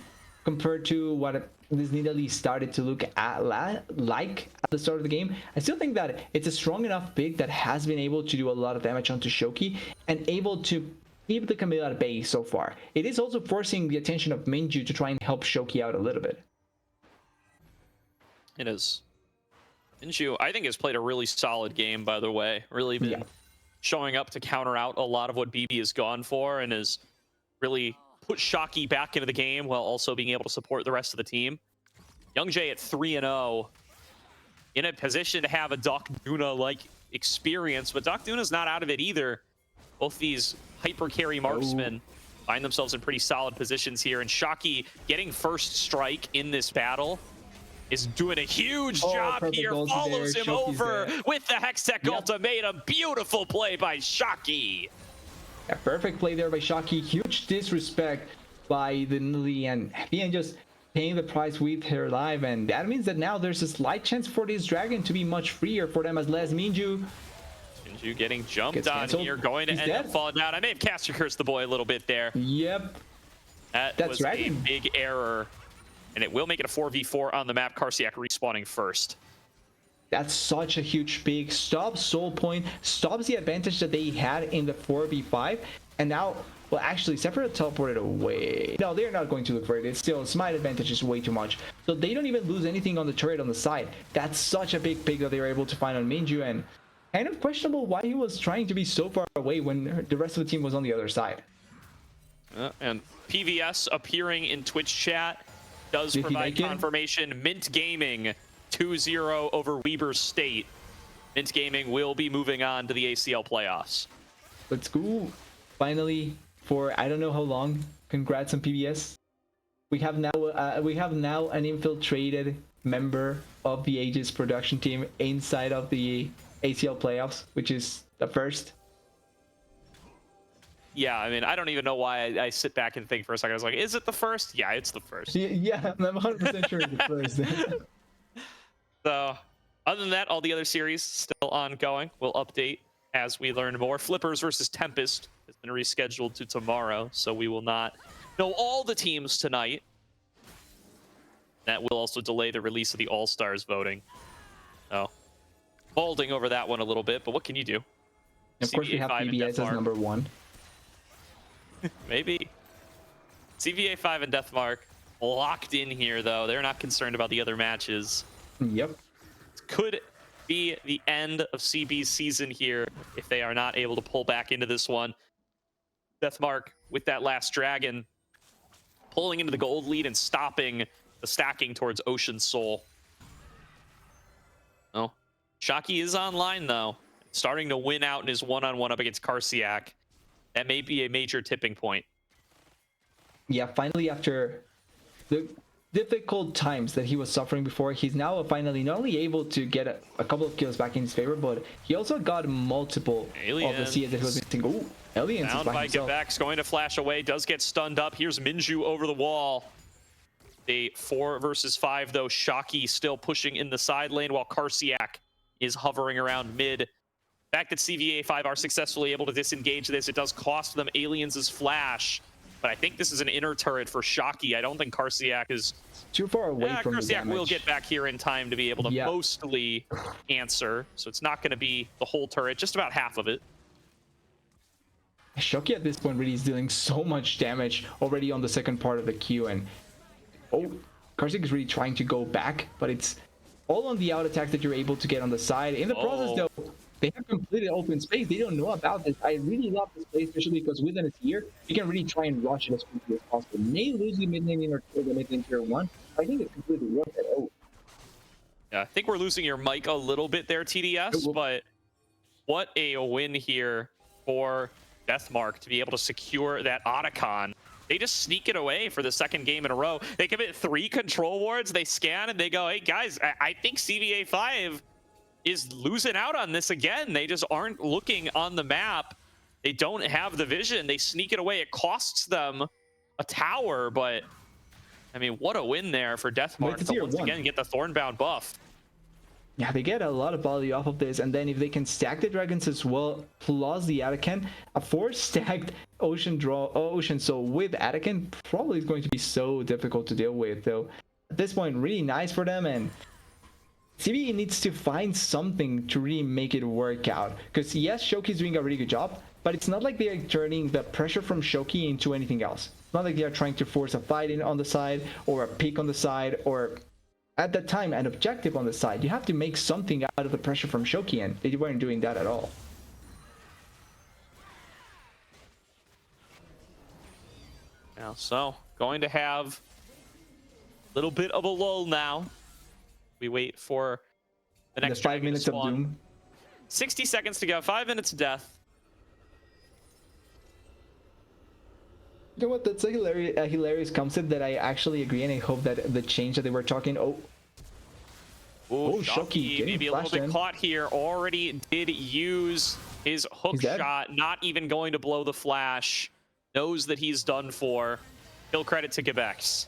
compared to what this Nidalee started to look at like at the start of the game, I still think that it's a strong enough pick that has been able to do a lot of damage onto Shoki and able to keep the Camille at bay so far. It is also forcing the attention of Minju to try and help Shoki out a little bit. It is. Minju, I think, has played a really solid game, by the way. Really been showing up to counter out a lot of what BB has gone for and has really put Shoki back into the game while also being able to support the rest of the team. Young Jay at 3-0 in a position to have a Doc Duna-like experience, but Doc Duna's not out of it either. Both these hyper carry marksmen find themselves in pretty solid positions here, and Shoki getting first strike in this battle is doing a huge job here. Follows him over with the Hextech Ultimatum. Beautiful play by Shoki. A perfect play there by Shoki. Huge disrespect by the Nidalee, and Vian just paying the price with her life, and that means that now there's a slight chance for this dragon to be much freer for them, as Les Minju getting jumped on here, going to end up falling down. I may have caster cursed the boy a little bit there. Yep. That was a big error, and it will make it a 4v4 on the map. Karsiak respawning first. That's such a huge pick. Stops Soul Point, stops the advantage that they had in the 4v5, and now, well, actually, Zephyrat teleported away. No, they're not going to look for it. It's still, Smite advantage is way too much. So they don't even lose anything on the turret on the side. That's such a big pick that they were able to find on Minju, and kind of questionable why he was trying to be so far away when the rest of the team was on the other side. And PVS appearing in Twitch chat does provide confirmation. Mint Gaming 2-0 over Weber State. Mint Gaming will be moving on to the ACL playoffs. Let's go. Finally, for I don't know how long. Congrats on PBS. We have now an infiltrated member of the Aegis production team inside of the ACL playoffs, which is the first. Yeah, I mean, I don't even know why I sit back and think for a second. I was like, is it the first? Yeah, it's the first. Yeah, I'm 100% sure it's the first. So, other than that, all the other series still ongoing. We'll update as we learn more. Flippers versus Tempest has been rescheduled to tomorrow, so we will not know all the teams tonight. That will also delay the release of the All-Stars voting. So, folding over that one a little bit, but what can you do? Of course, we have PBS as number one. Maybe. CVA 5 and DeathMark locked in here, though. They're not concerned about the other matches. Yep. Could be the end of CB's season here if they are not able to pull back into this one. DeathMark with that last dragon pulling into the gold lead and stopping the stacking towards Ocean Soul. Oh, Shoki is online, though. Starting to win out in his one-on-one up against Karsiak. That may be a major tipping point. Yeah, finally, after the difficult times that he was suffering before, he's now finally not only able to get a couple of kills back in his favor, but he also got multiple of the CS that he was missing. Oh, Aliens found by Gavex, going to flash away, does get stunned up. Here's Minju over the wall. A 4 versus 5, though. Shoki still pushing in the side lane while Karsiak is hovering around mid. The fact that CVA 5 are successfully able to disengage this, it does cost them Aliens' flash. But I think this is an inner turret for Shoki. I don't think Karsiak is too far away from the Karsiak damage. Will get back here in time to be able to mostly answer. So it's not going to be the whole turret, just about half of it. Shoki at this point really is dealing so much damage already on the second part of the queue, and Karsiak is really trying to go back, but it's all on the out attack that you're able to get on the side. In the process, though, they have completed open space. They don't know about this. I really love this play, especially because with an here, you can really try and rush it as quickly as possible. May lose the mid lane or the mid lane tier 1. I think it's completely worth it. Yeah, I think we're losing your mic a little bit there, TDS, but what a win here for DeathMark to be able to secure that Otacon. They just sneak it away for the second game in a row. They commit 3 control wards, they scan, and they go, hey guys, I think CBA5 is losing out on this again. They just aren't looking on the map. They don't have the vision. They sneak it away. It costs them a tower, but I mean, what a win there for DeathMark to once again get the Thornbound buff. Yeah, they get a lot of value off of this, and then if they can stack the dragons as well, plus the Anakin, a 4-stacked Ocean Soul with Anakin probably is going to be so difficult to deal with. Though at this point, really nice for them, and CBE needs to find something to really make it work out. Because yes, Shoki's doing a really good job, but it's not like they are turning the pressure from Shoki into anything else. It's not like they are trying to force a fight in on the side, or a pick on the side, or at that time an objective on the side. You have to make something out of the pressure from Shoki, and they weren't doing that at all. Now, so going to have a little bit of a lull now. We wait for the next 5 minutes of doom. 60 seconds to go. 5 minutes of death. You know what? That's a hilarious concept that I actually agree, and I hope that the change that they were talking. Shoki maybe a little bit caught here. Already did use his hook shot. Not even going to blow the flash. Knows that he's done for. Kill credit to Quebecs.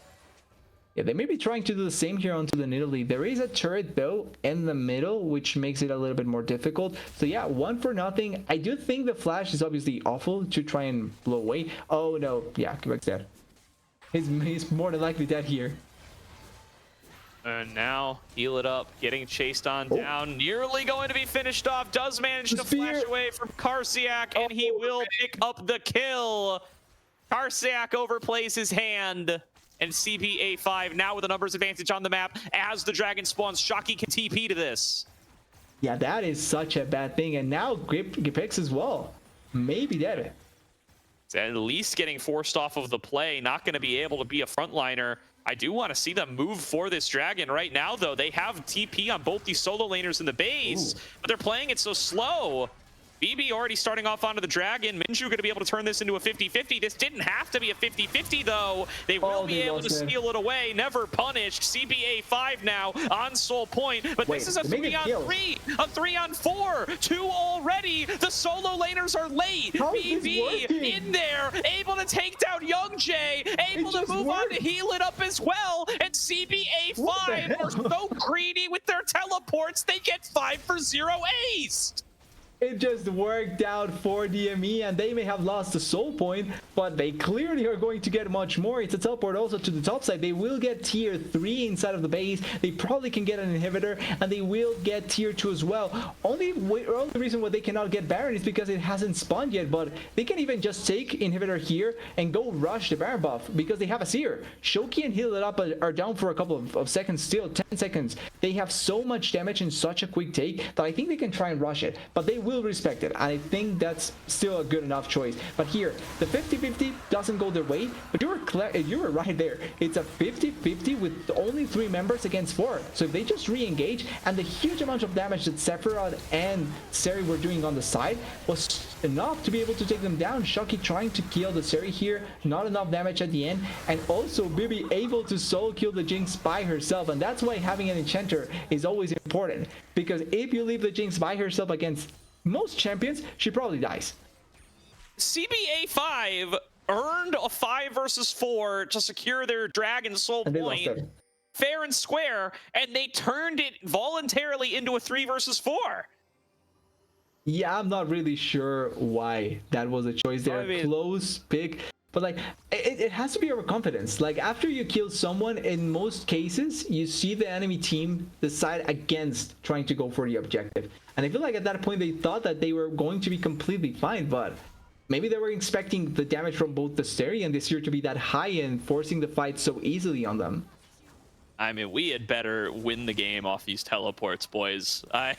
Yeah, they may be trying to do the same here onto the Nidalee. There is a turret though in the middle, which makes it a little bit more difficult. So yeah, 1-0. I do think the flash is obviously awful to try and blow away. Oh no, yeah, Quebec's dead. He's more than likely dead here. And now heal it up, getting chased on down, nearly going to be finished off. Does manage to flash away from Karsiak, and he will pick up the kill. Karsiak overplays his hand. And CBA5 now with a numbers advantage on the map as the dragon spawns. Shoki can TP to this. Yeah, that is such a bad thing. And now Gipix as well. Maybe dead. It's at least getting forced off of the play. Not going to be able to be a frontliner. I do want to see them move for this dragon right now, though. They have TP on both these solo laners in the base, but they're playing it so slow. BB already starting off onto the dragon. Minju going to be able to turn this into a 50-50. This didn't have to be a 50-50 though. They will be able to steal it away. Never punished. CBA5 now on Soul Point, but this is a 3-on-3, a 3-on-4. 2 already. The solo laners are late. BB in there, able to take down Young Jay, able to move on to heal it up as well. And CBA5 are so greedy with their teleports, they get 5 for 0 aced. It just worked out for DME, and they may have lost the soul point, but they clearly are going to get much more. It's a teleport also to the top side. They will get tier 3 inside of the base. They probably can get an inhibitor, and they will get tier 2 as well. Only reason why they cannot get Baron is because it hasn't spawned yet, but they can even just take inhibitor here and go rush the Baron buff because they have a seer. Shoki and Heal It Up are down for a couple of seconds still, 10 seconds. They have so much damage in such a quick take that I think they can try and rush it, but they will respect it, and I think that's still a good enough choice. But here the 50-50 doesn't go their way, but you were right there. It's a 50-50 with only 3 members against 4, so if they just re-engage, and the huge amount of damage that Sephiroth and Seri were doing on the side was enough to be able to take them down. Shoki trying to kill the Seri here, not enough damage at the end, and also Bibi able to solo kill the Jinx by herself, and that's why having an enchanter is always important, because if you leave the Jinx by herself against most champions, she probably dies. CBA5 earned a 5 versus 4 to secure their Dragon Soul point fair and square, and they turned it voluntarily into a 3 versus 4. Yeah, I'm not really sure why that was a choice there. Close pick, but like it has to be overconfidence. Like after you kill someone, in most cases you see the enemy team decide against trying to go for the objective, and I feel like at that point they thought that they were going to be completely fine, but maybe they were expecting the damage from both the Steri and the Seer to be that high and forcing the fight so easily on them. I mean, we had better win the game off these teleports, boys. I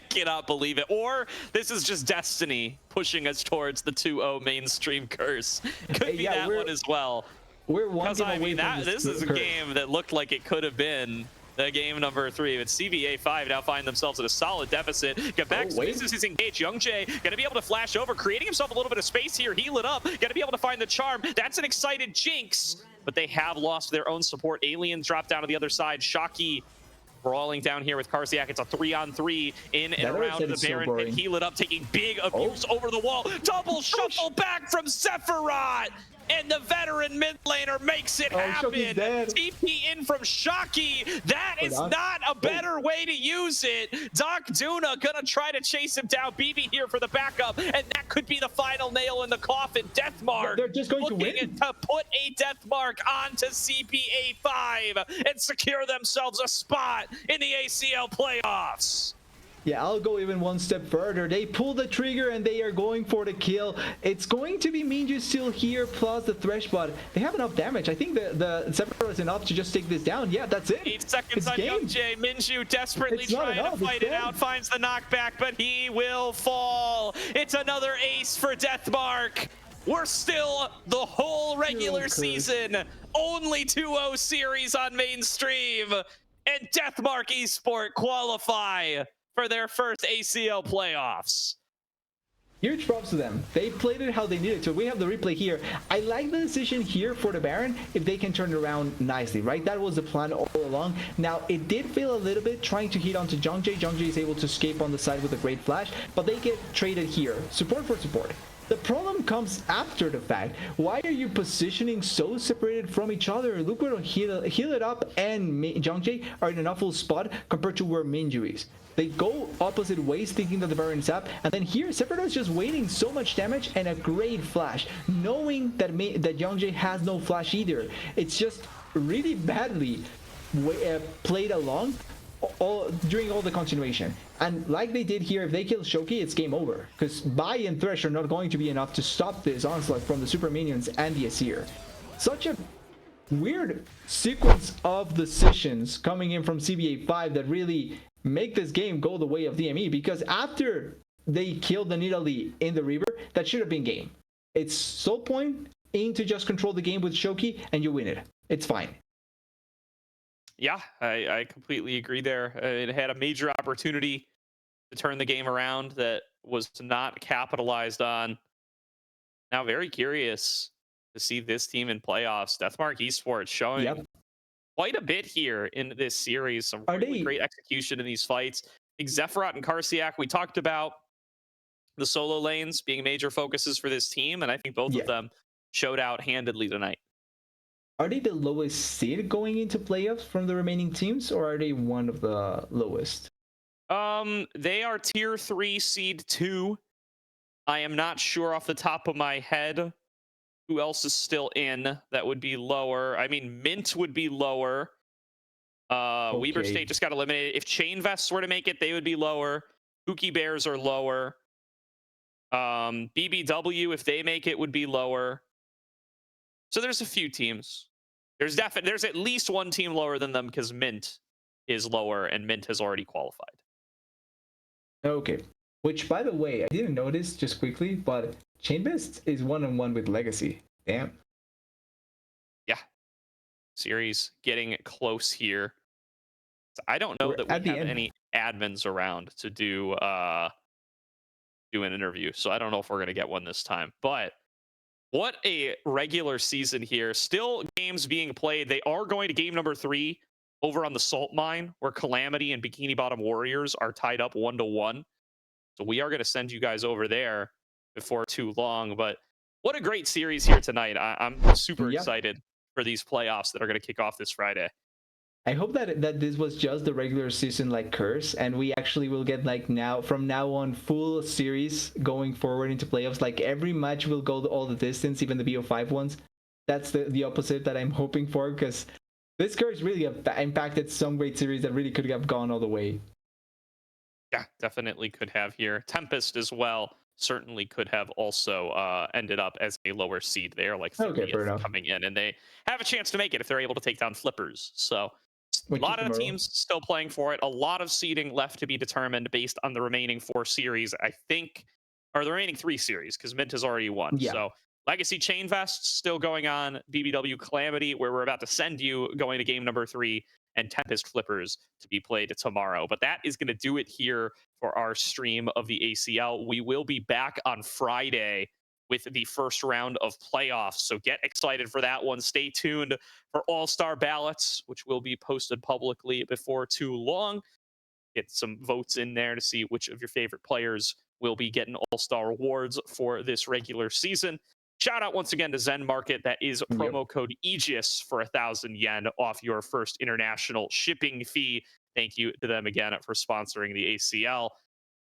cannot believe it. Or this is just destiny pushing us towards the 2-0 mainstream curse. Could be one as well. We're one game away from this is a game that looked like it could have been the game number 3. But CBA 5 now find themselves at a solid deficit. Quebec spaces is engaged. Young Jay going to be able to flash over, creating himself a little bit of space here. Heal it up. Going to be able to find the charm. That's an excited Jinx, but they have lost their own support. Aliens drop down to the other side. Shocky brawling down here with Karsiak. It's a 3-on-3 in and around the Baron. So and heal it up, taking big abuse over the wall. Double shuffle back from Sephiroth. And the veteran mid laner makes it happen. TP in from Shocky. That is not a better way to use it. Doc Duna gonna try to chase him down. BB here for the backup, and that could be the final nail in the coffin. DeathMark they're just going looking to put a DeathMark onto CPA 5 and secure themselves a spot in the ACL playoffs. Yeah, I'll go even one step further. They pull the trigger and they are going for the kill. It's going to be Minju still here plus the Thresh, but they have enough damage. I think the Sephiroth is enough to just take this down. Yeah, that's it. 8 seconds on Young Jay. Minju desperately trying to fight it out, finds the knockback, but he will fall. It's another ace for DeathMark. We're still the whole regular season. Only 2-0 series on mainstream. And DeathMark Esport qualify for their first ACL playoffs. Huge props to them. They played it how they needed to. We have the replay here. I like the decision here for the Baron if they can turn it around nicely, right? That was the plan all along. Now, it did fail a little bit trying to hit onto Jungjae. Jungjae is able to escape on the side with a great flash, but they get traded here. Support for support. The problem comes after the fact. Why are you positioning so separated from each other? Look where Heal It Up and Jungjae are in an awful spot compared to where Minju is. They go opposite ways thinking that the Baron is up, and then here Sephiroth is just waiting so much damage and a great flash, knowing that Jungjae has no flash either. It's just really badly played along during all the continuation. And like they did here, if they kill Shoki, it's game over, because Bai and Thresh are not going to be enough to stop this onslaught from the super minions and the Asir. Such a weird sequence of decisions coming in from CBA 5 that really make this game go the way of DME, because after they killed the Nidalee in the Reaver, that should have been game. It's sole point in to just control the game with Shoki and you win it. It's fine. Yeah, I completely agree there. It had a major opportunity to turn the game around that was not capitalized on. Now, very curious to see this team in playoffs. DeathMark Esports showing quite a bit here in this series. Some really great execution in these fights. I think Sephiroth and Karsiak, we talked about the solo lanes being major focuses for this team, and I think both of them showed out handedly tonight. Are they the lowest seed going into playoffs from the remaining teams, or are they one of the lowest? They are tier 3, seed 2. I am not sure off the top of my head who else is still in that would be lower. I mean, Mint would be lower. Weber State just got eliminated. If Chain Vests were to make it, they would be lower. Pookie Bears are lower. BBW, if they make it, would be lower. So there's a few teams. There's at least one team lower than them because Mint is lower and Mint has already qualified. Okay. Which, by the way, I didn't notice just quickly, but Chainbest is 1-on-1 with Legacy. Damn. Yeah. Series getting close here. I don't know that we have any admins around to do an interview, so I don't know if we're going to get one this time. But what a regular season here. Still games being played. They are going to game number 3 over on the Salt Mine, where Calamity and Bikini Bottom Warriors are tied up 1-1. So we are going to send you guys over there before too long. But what a great series here tonight. I'm super excited for these playoffs that are going to kick off this Friday. I hope that this was just the regular season like curse, and we actually will get like from now on full series going forward into playoffs. Like every match will go all the distance, even the BO5 ones. That's the opposite that I'm hoping for, because this curse really impacted some great series that really could have gone all the way. Yeah, definitely could have here. Tempest as well certainly could have also ended up as a lower seed there, like 30th coming in, and they have a chance to make it if they're able to take down Flippers. So a lot of teams still playing for it. A lot of seeding left to be determined based on the remaining 4 series, I think, or the remaining 3 series, because Mint has already won. So Legacy Chain Vests still going on. BBW Calamity, where we're about to send you, going to game number 3. and Tempest Flippers to be played tomorrow. But that is going to do it here for our stream of the ACL. We will be back on Friday with the first round of playoffs. So get excited for that one. Stay tuned for All-Star ballots, which will be posted publicly before too long. Get some votes in there to see which of your favorite players will be getting All-Star awards for this regular season. Shout out once again to Zen Market. That is promo code Aegis for 1,000 yen off your first international shipping fee. Thank you to them again for sponsoring the ACL.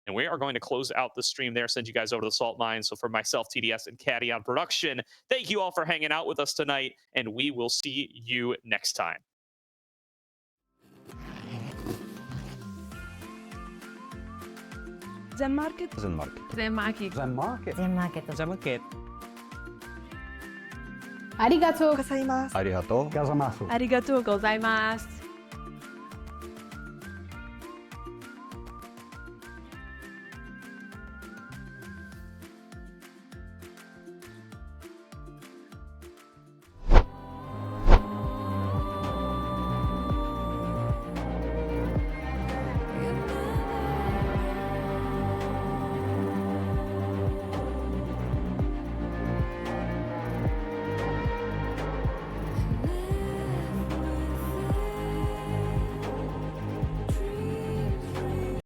And we are going to close out the stream there, send you guys over to the salt mine. So for myself, TDS, and Caddy on production, thank you all for hanging out with us tonight, and we will see you next time. Zen Market. Zen Market. Zen Market. Zen Market. Zen Market. Zen Market. ありがとうございます。ありがとうございます。ありがとうございます。